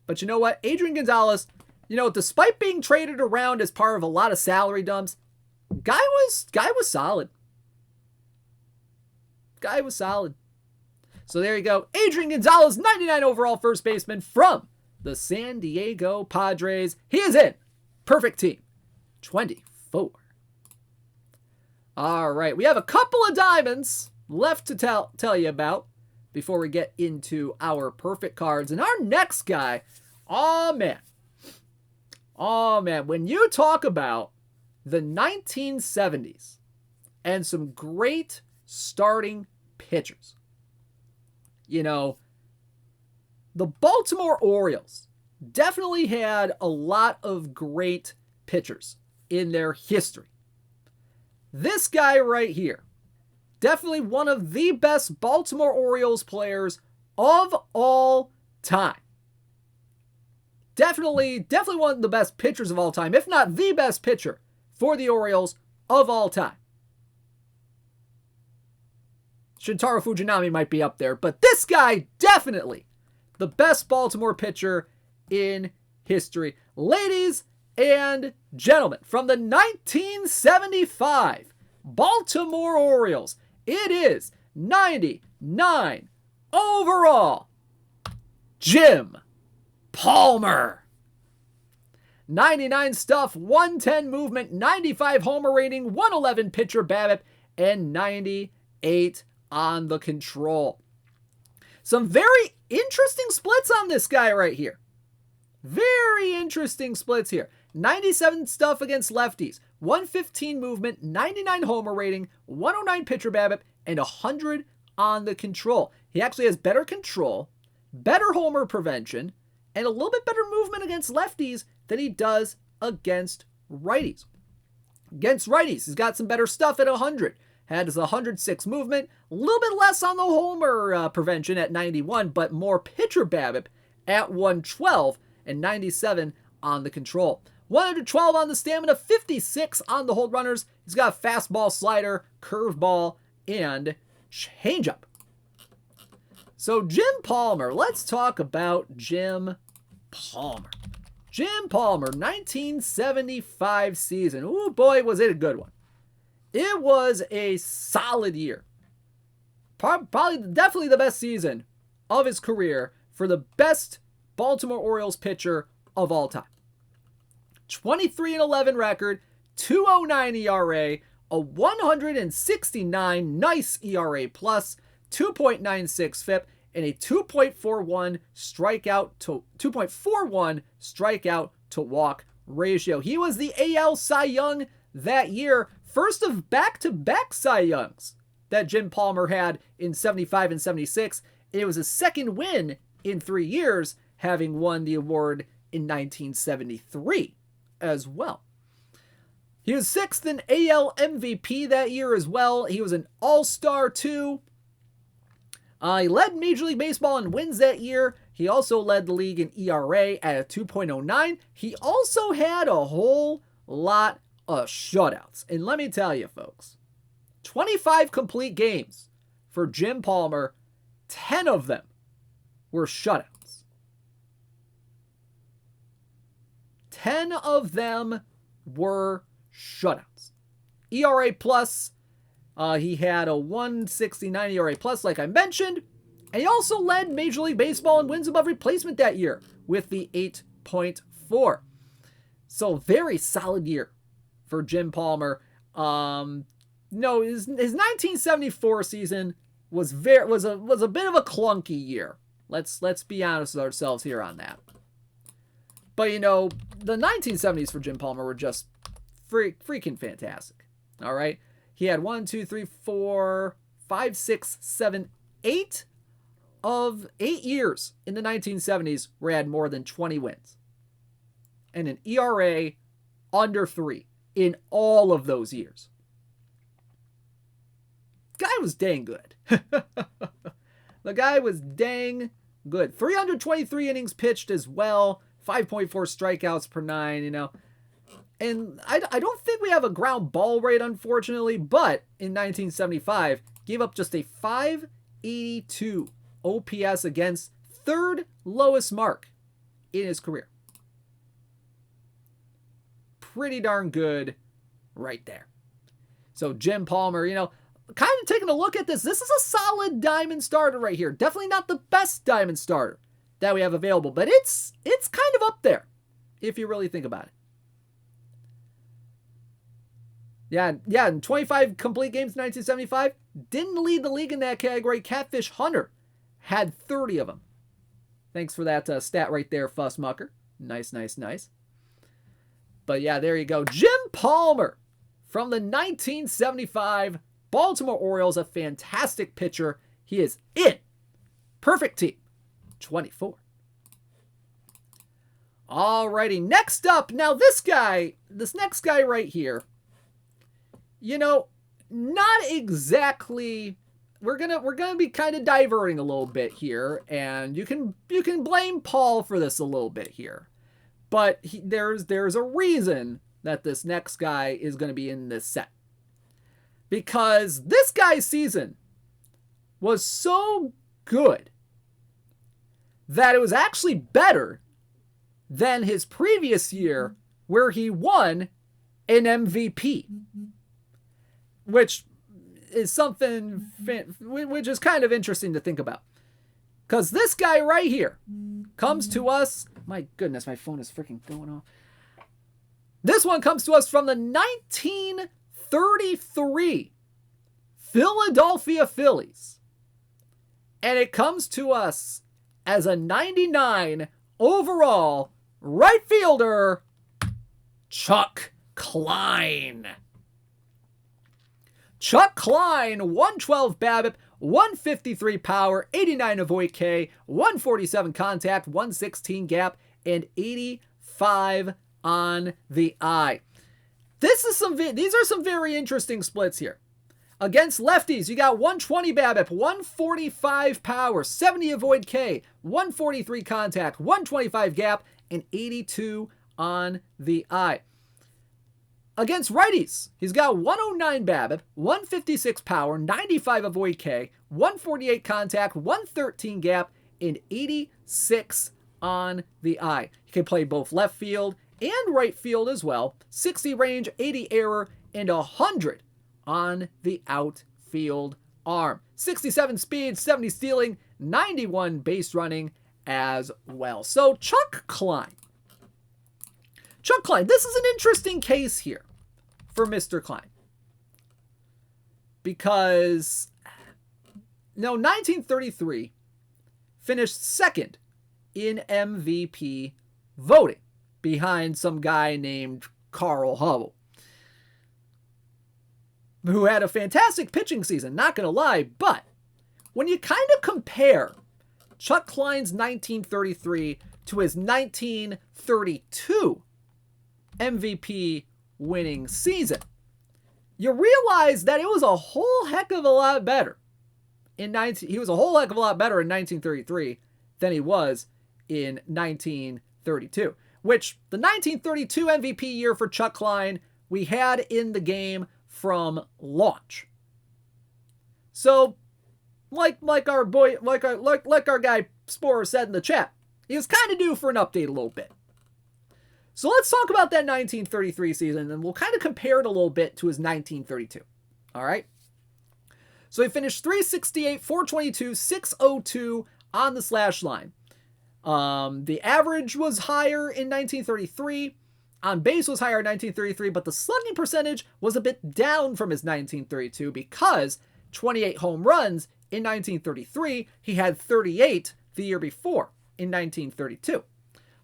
[SPEAKER 1] But you know what? Adrian Gonzalez, despite being traded around as part of a lot of salary dumps, guy was solid. Guy was solid. So there you go. Adrian Gonzalez, 99 overall first baseman from the San Diego Padres. He is in perfect team 24. All right, we have a couple of diamonds left to tell you about before we get into our perfect cards. And our next guy, oh man, when you talk about the 1970s and some great starting pitchers, the Baltimore Orioles definitely had a lot of great pitchers in their history. This guy right here, definitely one of the best Baltimore Orioles players of all time. Definitely one of the best pitchers of all time, if not the best pitcher for the Orioles of all time. Shintaro Fujinami might be up there, but this guy, definitely the best Baltimore pitcher in history. Ladies and gentlemen, from the 1975 Baltimore Orioles, it is 99 overall, Jim Palmer. 99 stuff, 110 movement, 95 homer rating, 111 pitcher BABIP, and 98 on the control. Some very interesting splits on this guy right here. Very interesting splits here. 97 stuff against lefties, 115 movement, 99 homer rating, 109 pitcher BABIP, and 100 on the control. He actually has better control, better homer prevention, and a little bit better movement against lefties than he does against righties. Against righties, he's got some better stuff at 100. Had his 106 movement, a little bit less on the homer prevention at 91, but more pitcher BABIP at 112 and 97 on the control. 112 on the stamina, 56 on the hold runners. He's got a fastball, slider, curveball, and changeup. So Jim Palmer, let's talk about Jim Palmer. Jim Palmer, 1975 season. Ooh, boy, was it a good one. It was a solid year. Definitely the best season of his career for the best Baltimore Orioles pitcher of all time. 23-11 record, 2.09 ERA, a 169 nice ERA plus, 2.96 FIP, and a 2.41 strikeout to walk ratio. He was the AL Cy Young that year, first of back-to-back Cy Youngs that Jim Palmer had in 75 and 76. It was his second win in 3 years, having won the award in 1973 as well. He was 6th in AL MVP that year as well. He was an All-Star too. He led Major League Baseball in wins that year. He also led the league in ERA at a 2.09. He also had a whole lot of shutouts. And let me tell you, folks, 25 complete games for Jim Palmer, 10 of them were shutouts. 10 of them were shutouts. ERA plus, he had a 169 ERA plus, like I mentioned. And he also led Major League Baseball in wins above replacement that year with the 8.4. So very solid year for Jim Palmer. His 1974 season was a bit of a clunky year. Let's be honest with ourselves here on that. But the 1970s for Jim Palmer were just Freaking fantastic. All right. He had 1, 2, 3, 4, 5, 6, 7, 8 of 8 years in the 1970s where he had more than 20 wins. And an ERA under 3 in all of those years. Guy was dang good. The guy was dang good. 323 innings pitched as well. 5.4 strikeouts per 9, you know. And I don't think we have a ground ball rate, unfortunately, but in 1975, gave up just a 582 OPS against, third lowest mark in his career. Pretty darn good right there. So Jim Palmer, you know, kind of taking a look at this. This is a solid diamond starter right here. Definitely not the best diamond starter that we have available, but it's kind of up there if you really think about it. Yeah, in 25 complete games in 1975, didn't lead the league in that category. Catfish Hunter had 30 of them. Thanks for that stat right there, Fussmucker. Nice. But yeah, there you go. Jim Palmer from the 1975 Baltimore Orioles, a fantastic pitcher. He is in. Perfect team. 24. Alrighty, next up. Now this next guy right here, you know, not exactly. We're gonna be kind of diverting a little bit here, and you can blame Paul for this a little bit here, but there's a reason that this next guy is going to be in this set, because this guy's season was so good that it was actually better than his previous year where he won an MVP. Which is something which is kind of interesting to think about. Because this guy right here comes to us. My goodness, my phone is freaking going off. This one comes to us from the 1933 Philadelphia Phillies. And it comes to us as a 99 overall right fielder, Chuck Klein. Chuck Klein, 112 BABIP, 153 power, 89 avoid K, 147 contact, 116 gap, and 85 on the eye. These are some very interesting splits here. Against lefties, you got 120 BABIP, 145 power, 70 avoid K, 143 contact, 125 gap, and 82 on the eye. Against righties, he's got 109 BABIP, 156 power, 95 avoid K, 148 contact, 113 gap, and 86 on the eye. He can play both left field and right field as well. 60 range, 80 error, and 100 on the outfield arm. 67 speed, 70 stealing, 91 base running as well. So Chuck Klein, this is an interesting case here for Mr. Klein. Because, 1933 finished second in MVP voting behind some guy named Carl Hubble, who had a fantastic pitching season, not going to lie, but when you kind of compare Chuck Klein's 1933 to his 1932 MVP winning season, you realize that it was a whole heck of a lot better. He was a whole heck of a lot better in 1933 than he was in 1932, which the 1932 MVP year for Chuck Klein we had in the game from launch. So, like our guy Sporer said in the chat, he was kind of due for an update a little bit. So let's talk about that 1933 season, and we'll kind of compare it a little bit to his 1932. All right? So he finished 368, 422, 602 on the slash line. The average was higher in 1933. On base was higher in 1933, but the slugging percentage was a bit down from his 1932 because 28 home runs in 1933. He had 38 the year before in 1932.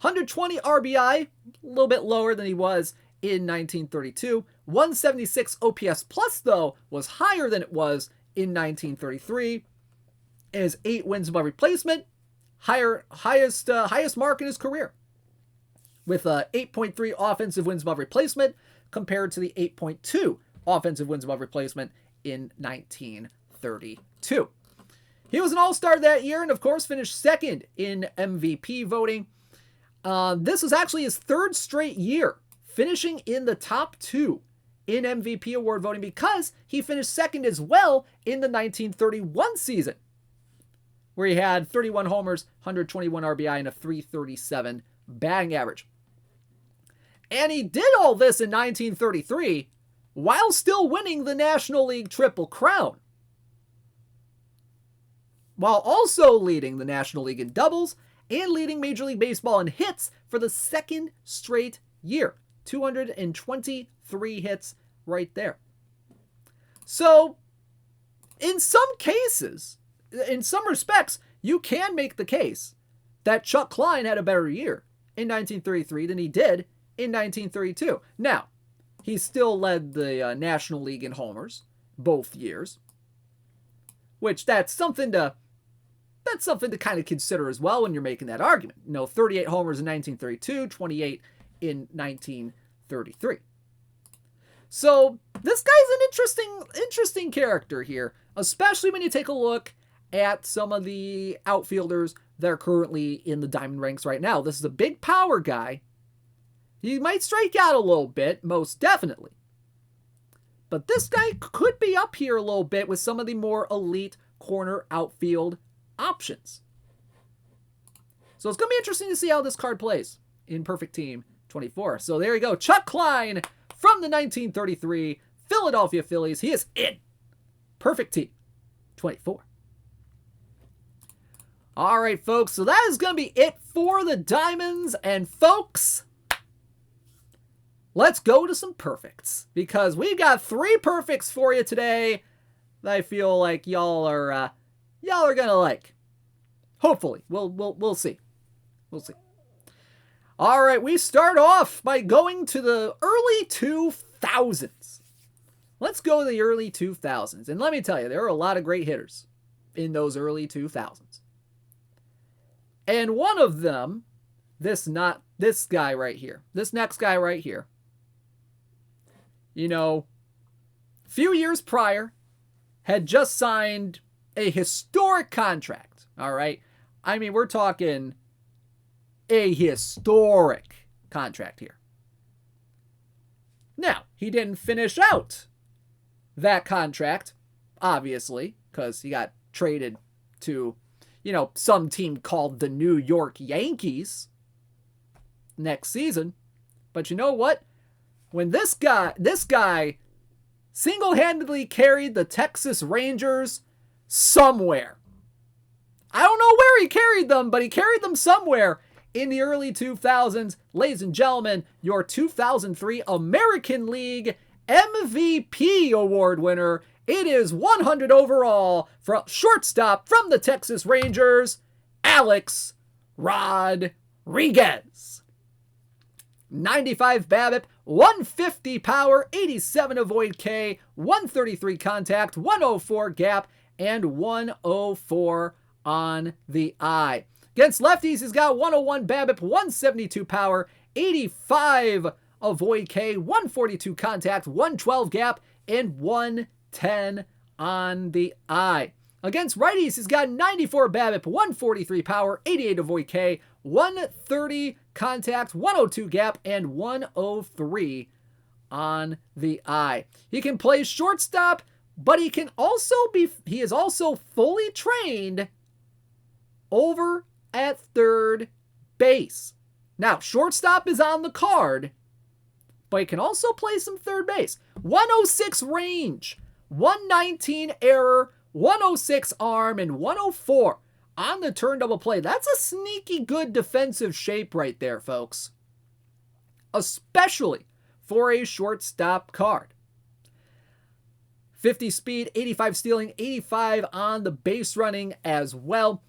[SPEAKER 1] 120 RBI, a little bit lower than he was in 1932. 176 OPS plus, though, was higher than it was in 1933. Is 8 wins above replacement, highest mark in his career, with 8.3 offensive wins above replacement compared to the 8.2 offensive wins above replacement in 1932. He was an all-star that year and, of course, finished second in MVP voting. This was actually his third straight year finishing in the top 2 in MVP award voting, because he finished second as well in the 1931 season, where he had 31 homers, 121 RBI, and a .337 batting average. And he did all this in 1933 while still winning the National League Triple Crown, while also leading the National League in doubles and leading Major League Baseball in hits for the second straight year. 223 hits right there. So, in some cases, in some respects, you can make the case that Chuck Klein had a better year in 1933 than he did in 1932. Now, he still led the National League in homers both years, which that's something to kind of consider as well when you're making that argument. 38 homers in 1932, 28 in 1933. So this guy's an interesting character here, especially when you take a look at some of the outfielders that are currently in the diamond ranks right now. This is a big power guy. He might strike out a little bit, most definitely. But this guy could be up here a little bit with some of the more elite corner outfield options. So it's going to be interesting to see how this card plays in Perfect Team 24. So there you go. Chuck Klein from the 1933 Philadelphia Phillies. He is in Perfect Team 24. All right, folks. So that is going to be it for the Diamonds. And folks, let's go to some perfects, because we've got 3 perfects for you today that I feel like y'all are gonna like. Hopefully, we'll see. We'll see. All right, we start off by going to the early 2000s. Let's go to the early 2000s, and let me tell you, there are a lot of great hitters in those early 2000s. And one of them, this guy right here, this next guy right here, a few years prior, had just signed a historic contract, all right? I mean, we're talking a historic contract here. Now, he didn't finish out that contract, obviously, because he got traded to, some team called the New York Yankees next season. But you know what? When this guy single-handedly carried the Texas Rangers somewhere. I don't know where he carried them, but he carried them somewhere in the early 2000s. Ladies and gentlemen, your 2003 American League MVP award winner. It is 100 overall for shortstop from the Texas Rangers, Alex Rodriguez. 95 BABIP, 150 power, 87 avoid K, 133 contact, 104 gap, and 104 on the eye. Against lefties, he's got 101 BABIP, 172 power, 85 avoid K, 142 contact, 112 gap, and 110 on the eye. Against righties, he's got 94 BABIP, 143 power, 88 avoid K, 130 contact, 102 gap, and 103 on the eye. He can play shortstop, but he is also fully trained over at third base. Now, shortstop is on the card, but he can also play some third base. 106 range, 119 error, 106 arm, and 104 on the turn double play. That's a sneaky good defensive shape right there, folks. Especially for a shortstop card. 50 speed, 85 stealing, 85 on the base running as well.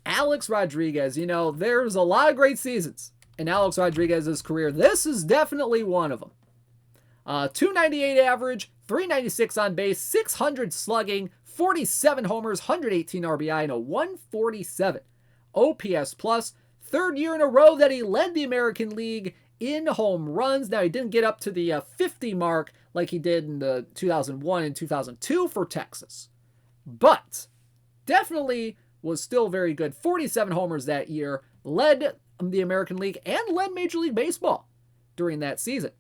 [SPEAKER 1] Alex Rodriguez, there's a lot of great seasons in Alex Rodriguez's career, this is definitely one of them. 298 average, 396 on base, 600 slugging, 47 homers, 118 RBI, and a 147 OPS plus. Third year in a row that he led the American League in home runs. Now, he didn't get up to the 50 mark like he did in the 2001 and 2002 for Texas, but definitely was still very good. 47 homers that year, led the American League and led Major League Baseball during that season.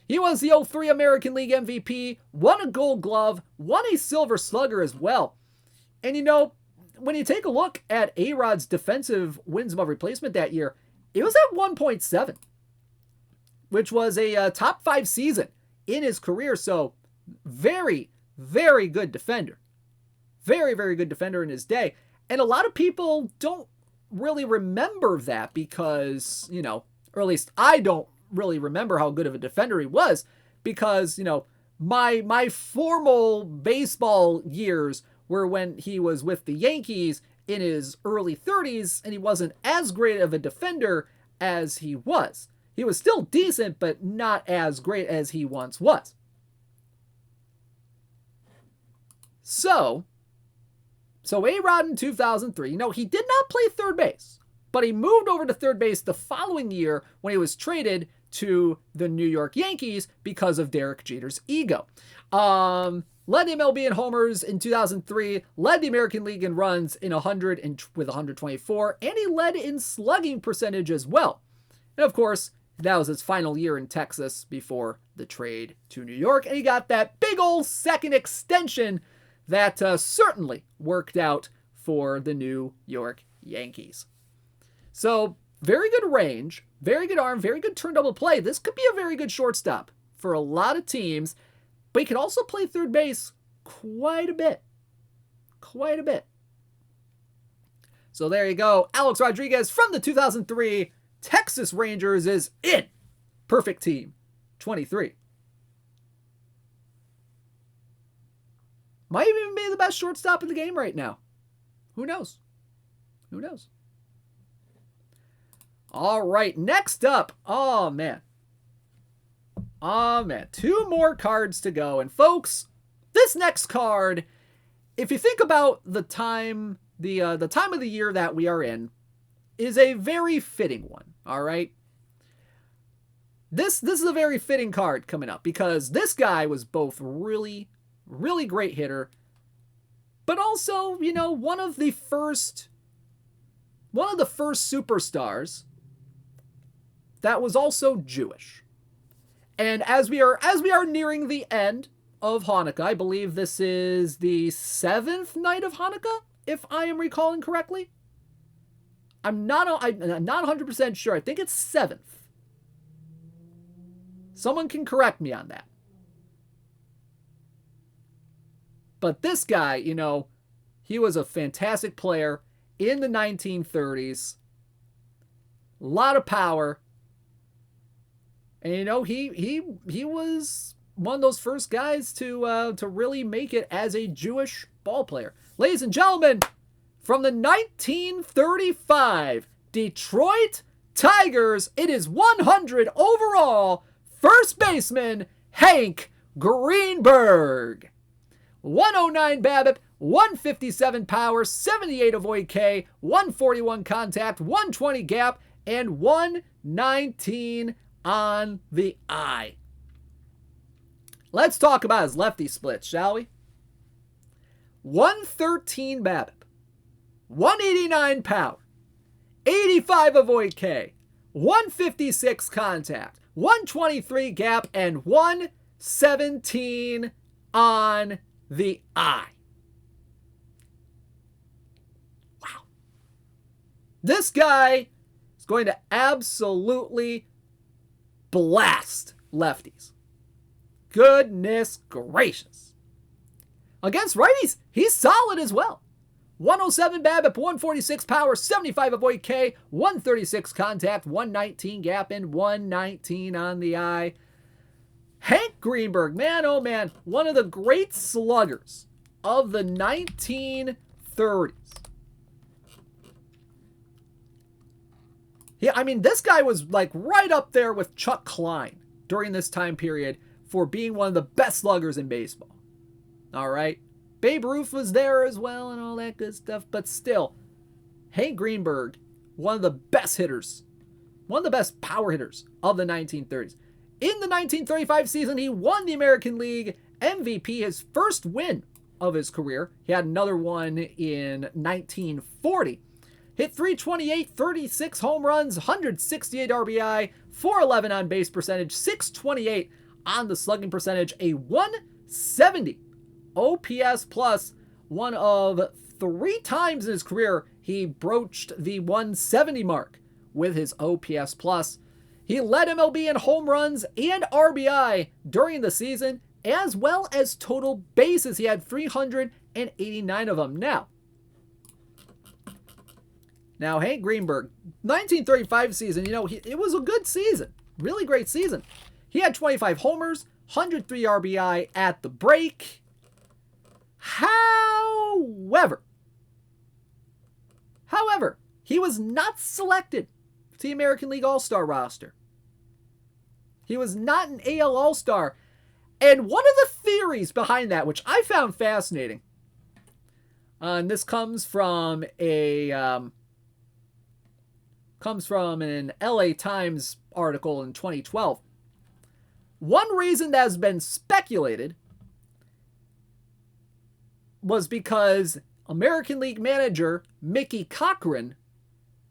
[SPEAKER 1] He was the 03 American League MVP, won a Gold Glove, won a Silver Slugger as well. And you know, when you take a look at A-Rod's defensive wins above replacement that year, it was at 1.7, which was a top 5 season in his career. So very, very good defender. Very, very good defender in his day. And a lot of people don't really remember that because, you know, or at least I don't really remember how good of a defender he was because, you know, my formal baseball years were when he was with the Yankees in his early 30s and he wasn't as great of a defender as he was. He was still decent, but not as great as he once was. So A-Rod in 2003, you know, he did not play third base, but he moved over to third base the following year when he was traded to the New York Yankees because of Derek Jeter's ego. Led the MLB in homers in 2003, led the American League in runs in 100 and with 124, and he led in slugging percentage as well. And of course, that was his final year in Texas before the trade to New York, and he got that big old second extension that certainly worked out for the New York Yankees. So, very good range, very good arm, very good turn double play. This could be a very good shortstop for a lot of teams, but he can also play third base quite a bit. Quite a bit. So there you go. Alex Rodriguez from the 2003 Texas Rangers is in. Perfect team. 23. Might even be the best shortstop in the game right now. Who knows? Who knows? All right, next up. Oh, man. 2 more cards to go. And folks, this next card, if you think about the time, the time of the year that we are in, is a very fitting one. All right. This is a very fitting card coming up because this guy was both really great hitter, but also, you know, one of the first superstars that was also Jewish. And as we are nearing the end of Hanukkah, I believe this is the 7th night of Hanukkah, if I am recalling correctly. I'm not 100% sure. I think it's 7th. Someone can correct me on that. But this guy, you know, he was a fantastic player in the 1930s. A lot of power. And, you know, he was one of those first guys to really make it as a Jewish ball player. Ladies and gentlemen, from the 1935 Detroit Tigers, it is 100 overall first baseman Hank Greenberg. 109 BABIP, 157 power, 78 avoid K, 141 contact, 120 gap, and 119 on the eye. Let's talk about his lefty splits, shall we? 113 BABIP, 189 power, 85 avoid K, 156 contact, 123 gap, and 117 on the eye. Wow. This guy is going to absolutely blast lefties. Goodness gracious. Against righties, he's solid as well. 107 BABIP, 146 power, 75 avoid K, 136 contact, 119 gap, and 119 on the eye. Hank Greenberg, man, oh man, one of the great sluggers of the 1930s. This guy was like right up there with Chuck Klein during this time period for being one of the best sluggers in baseball. All right. Babe Ruth was there as well and all that good stuff. But still, Hank Greenberg, one of the best hitters, one of the best power hitters of the 1930s. In the 1935 season, he won the American League MVP, his first win of his career. He had another one in 1940. Hit 328, 36 home runs, 168 RBI, 411 on base percentage, 628 on the slugging percentage, a 170 OPS plus. One of 3 times in his career he broached the 170 mark with his OPS plus. He led MLB in home runs and RBI during the season, as well as total bases. He had 389 of them. Now, Hank Greenberg, 1935 season, it was a good season. Really great season. He had 25 homers, 103 RBI at the break. However, he was not selected to the American League All-Star roster. He was not an AL All-Star. And one of the theories behind that, which I found fascinating, and this comes from an LA Times article in 2012. One reason that has been speculated was because American League manager Mickey Cochrane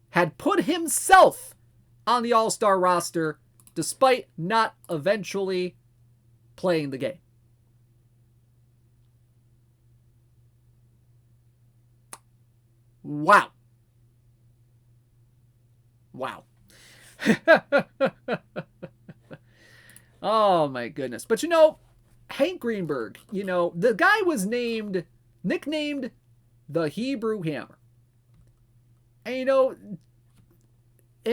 [SPEAKER 1] had put himself on the All-Star roster despite not eventually playing the game. Wow. Oh my goodness. But Hank Greenberg, the guy was nicknamed the Hebrew Hammer. And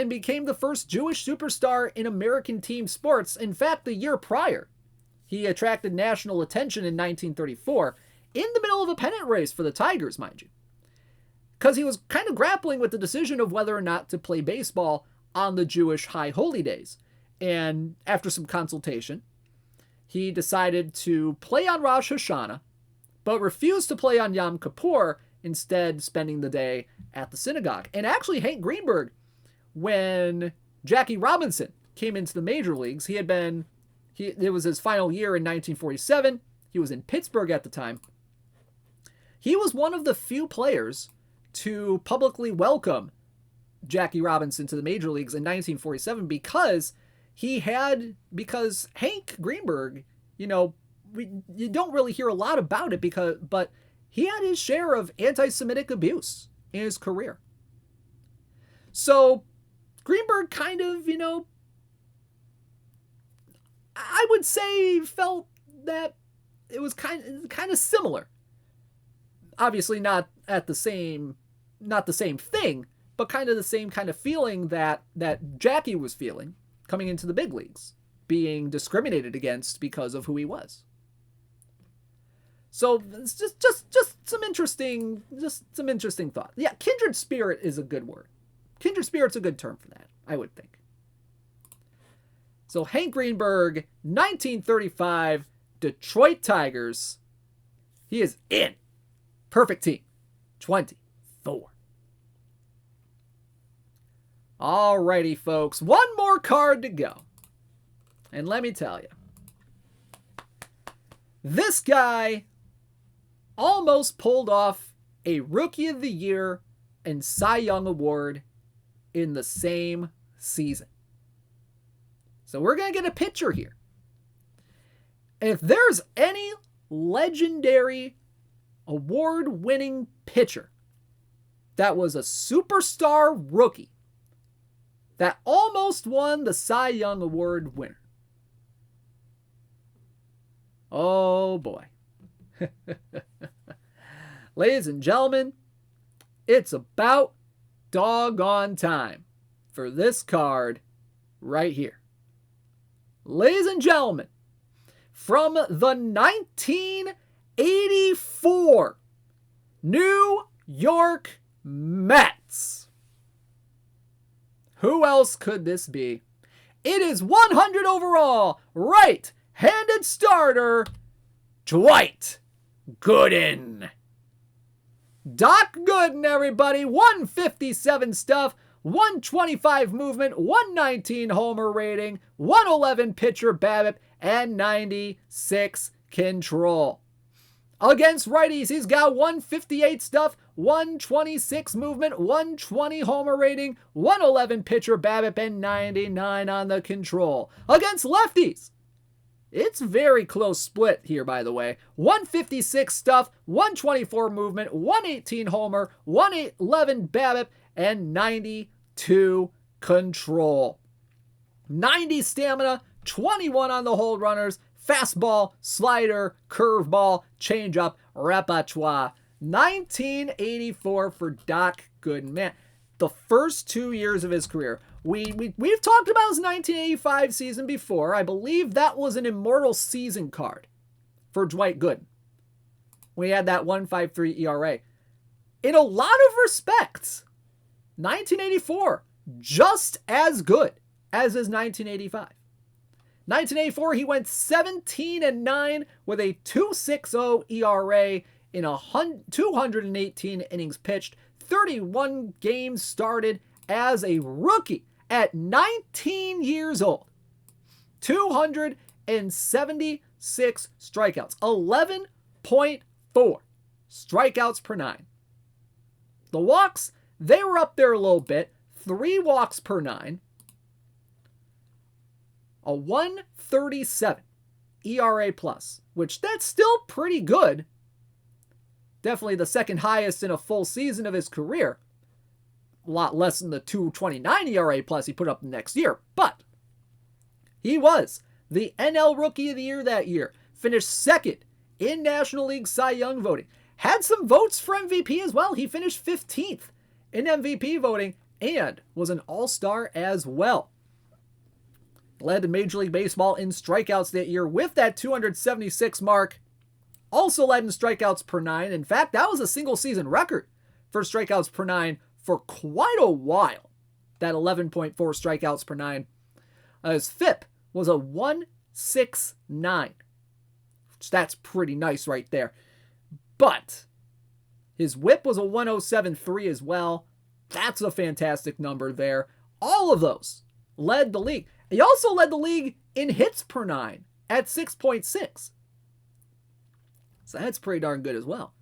[SPEAKER 1] became the first Jewish superstar in American team sports. In fact, the year prior, he attracted national attention in 1934 in the middle of a pennant race for the Tigers, mind you. Because he was kind of grappling with the decision of whether or not to play baseball on the Jewish high holy days. And after some consultation, he decided to play on Rosh Hashanah, but refused to play on Yom Kippur, instead spending the day at the synagogue. And actually, Hank Greenberg, when Jackie Robinson came into the major leagues, it was his final year in 1947. He was in Pittsburgh at the time. He was one of the few players to publicly welcome Jackie Robinson to the major leagues in 1947 because Hank Greenberg, you don't really hear a lot about it but he had his share of anti-Semitic abuse in his career. So Greenberg kind of, I would say felt that it was kind of similar. Obviously not the same thing, but kind of the same kind of feeling that Jackie was feeling coming into the big leagues, being discriminated against because of who he was. So it's just some interesting thought. Yeah, kindred spirit is a good word. Kindred spirit's a good term for that, I would think. So Hank Greenberg, 1935, Detroit Tigers. He is in. Perfect team. 24. Alrighty, folks. One more card to go. And let me tell you, this guy almost pulled off a Rookie of the Year and Cy Young Award in the same season. So we're going to get a picture here. If there's any legendary award-winning pitcher that was a superstar rookie that almost won the Cy Young Award winner, oh boy. Ladies and gentlemen, it's about doggone time for this card right here. Ladies and gentlemen, from the 1984 New York Mets, Who else could this be? It is 100 overall, right-handed starter, Dwight Gooden. Doc Gooden, everybody. 157 stuff, 125 movement, 119 homer rating, 111 pitcher BABIP, and 96 control. Against righties, he's got 158 stuff, 126 movement, 120 homer rating, 111 pitcher BABIP, and 99 on the control. Against lefties, it's very close split here, by the way. 156 stuff, 124 movement, 118 homer, 111 BABIP, and 92 control. 90 stamina, 21 on the hold runners, fastball, slider, curveball, changeup, repertoire. 1984 for Doc Gooden. Man, the first 2 years of his career. We've talked about his 1985 season before. I believe that was an immortal season card for Dwight Gooden. We had that 1.53 ERA. In a lot of respects, 1984, just as good as his 1985. 1984, he went 17-9 with a 2.60 ERA in 218 innings pitched, 31 games started as a rookie at 19 years old. 276 strikeouts, 11.4 strikeouts per nine. The walks, they were up there a little bit, 3 walks per nine. A 1.37 ERA plus, which that's still pretty good. Definitely the second highest in a full season of his career. A lot less than the 2.29 ERA plus he put up the next year. But he was the NL Rookie of the Year that year. Finished second in National League Cy Young voting. Had some votes for MVP as well. He finished 15th in MVP voting and was an All-Star as well. Led Major League Baseball in strikeouts that year with that 276 mark. Also led in strikeouts per nine. In fact, that was a single season record for strikeouts per nine for quite a while. That 11.4 strikeouts per nine. His FIP was a 1.69. That's pretty nice right there. But his WHIP was a 1.073 as well. That's a fantastic number there. All of those led the league. He also led the league in hits per nine at 6.6. So that's pretty darn good as well.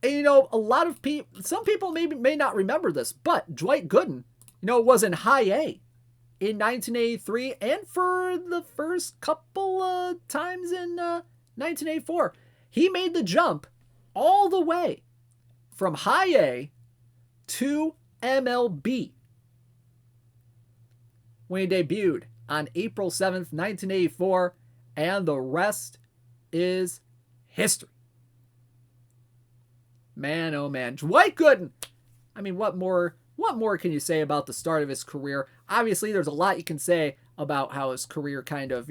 [SPEAKER 1] And you know, a lot of people, some people may not remember this, but Dwight Gooden, was in high A in 1983 and for the first couple of times in 1984. He made the jump all the way from high A to MLB when he debuted on April 7th, 1984, and the rest is history. Man, oh man. Dwight Gooden. I mean, what more can you say about the start of his career? Obviously, there's a lot you can say about how his career kind of,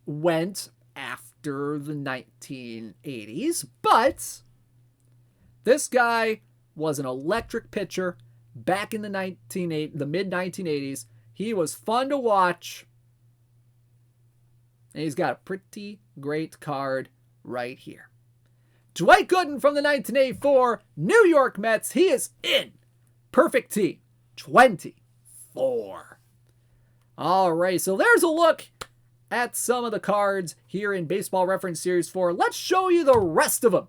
[SPEAKER 1] went after the 1980s, but this guy was an electric pitcher back in the mid-1980s. He was fun to watch. And he's got a pretty great card right here. Dwight Gooden from the 1984 New York Mets. He is in. Perfect team. 24. All right, so there's a look at some of the cards here in Baseball Reference Series 4. Let's show you the rest of them.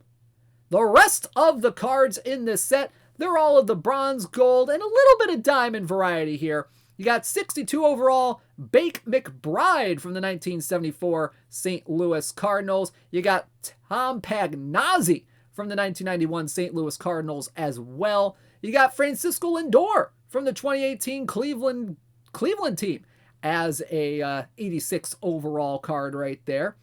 [SPEAKER 1] The rest of the cards in this set, they're all of the bronze, gold, and a little bit of diamond variety here. You got 62 overall, Bake McBride from the 1974 St. Louis Cardinals. You got Tom Pagnozzi from the 1991 St. Louis Cardinals as well. You got Francisco Lindor from the 2018 Cleveland team as a 86 overall card right there.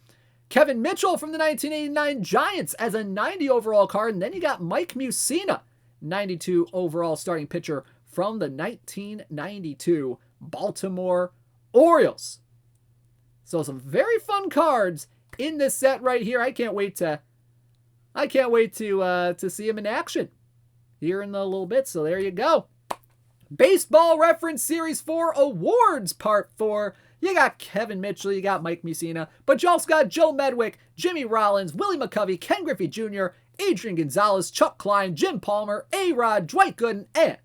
[SPEAKER 1] Kevin Mitchell from the 1989 Giants as a 90 overall card. And then you got Mike Mussina, 92 overall starting pitcher from the 1992 Baltimore Orioles. So some very fun cards in this set right here. I can't wait to see him in action here in a little bit. So there you go. Baseball Reference Series 4 Awards Part 4. You got Kevin Mitchell, you got Mike Mussina, but you also got Joe Medwick, Jimmy Rollins, Willie McCovey, Ken Griffey Jr., Adrian Gonzalez, Chuck Klein, Jim Palmer, A-Rod, Dwight Gooden, and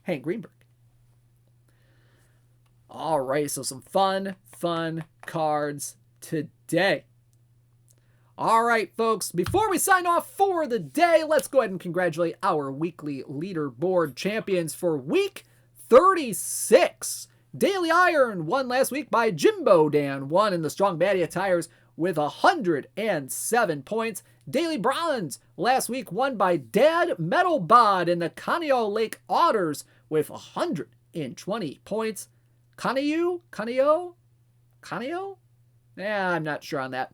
[SPEAKER 1] Hank Greenberg. All right, so some fun cards today. All right, folks, before we sign off for the day, let's go ahead and congratulate our weekly leaderboard champions for week 36. Daily Iron won last week by Jimbo Dan, won in the Strong Baddie attires with 107 points. Daily Bronze last week won by Dad Metal Bod in the Canio Lake Otters with 120 points. Canio? Yeah, I'm not sure on that.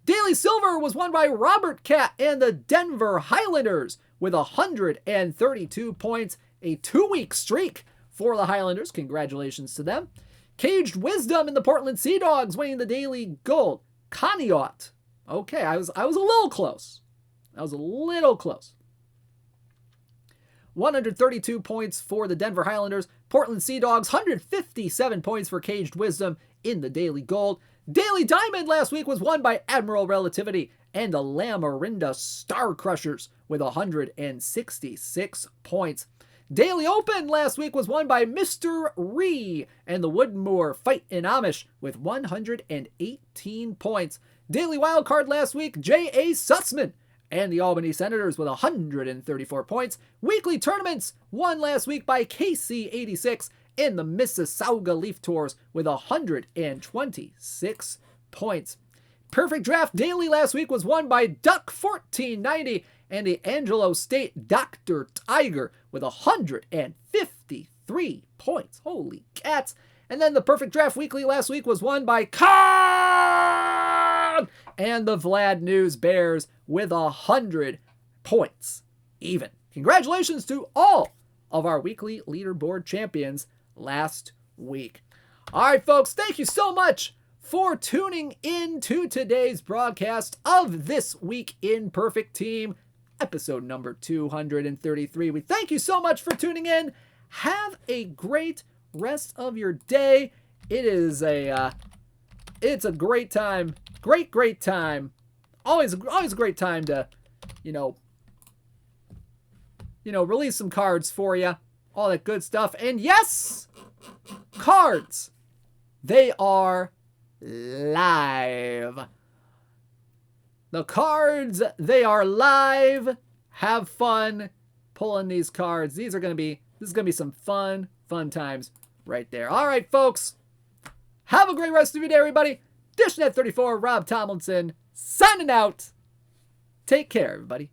[SPEAKER 1] Daily Silver was won by Robert Cat and the Denver Highlanders with 132 points. A 2-week streak for the Highlanders. Congratulations to them. Caged Wisdom and the Portland Sea Dogs winning the Daily Gold. Conneaut. Okay, I was a little close. 132 points for the Denver Highlanders. Portland Sea Dogs, 157 points for Caged Wisdom in the Daily Gold. Daily Diamond last week was won by Admiral Relativity and the Lamarinda Star Crushers with 166 points. Daily Open last week was won by Mr. Ree and the Woodmore Fight in Amish with 118 points. Daily Wildcard last week, J.A. Sussman and the Albany Senators with 134 points. Weekly tournaments won last week by KC86 and the Mississauga Leaf Tours with 126 points. Perfect Draft Daily last week was won by Duck1490 and the Angelo State Dr. Tiger with 153 points. Holy cats. And then the Perfect Draft Weekly last week was won by Con and the Vlad News Bears with 100 points even. Congratulations to all of our weekly leaderboard champions last week. All right, folks, thank you so much for tuning in to today's broadcast of This Week in Perfect Team, episode number 233. We thank you so much for tuning in. Have a great rest of your day. It's a great time. Great time. Always a great time to, release some cards for you. All that good stuff. And yes, cards. They are live. The cards, they are live. Have fun pulling these cards. This is going to be some fun times right there. All right, folks. Have a great rest of your day, everybody. DishNet34, Rob Tomlinson, signing out. Take care, everybody.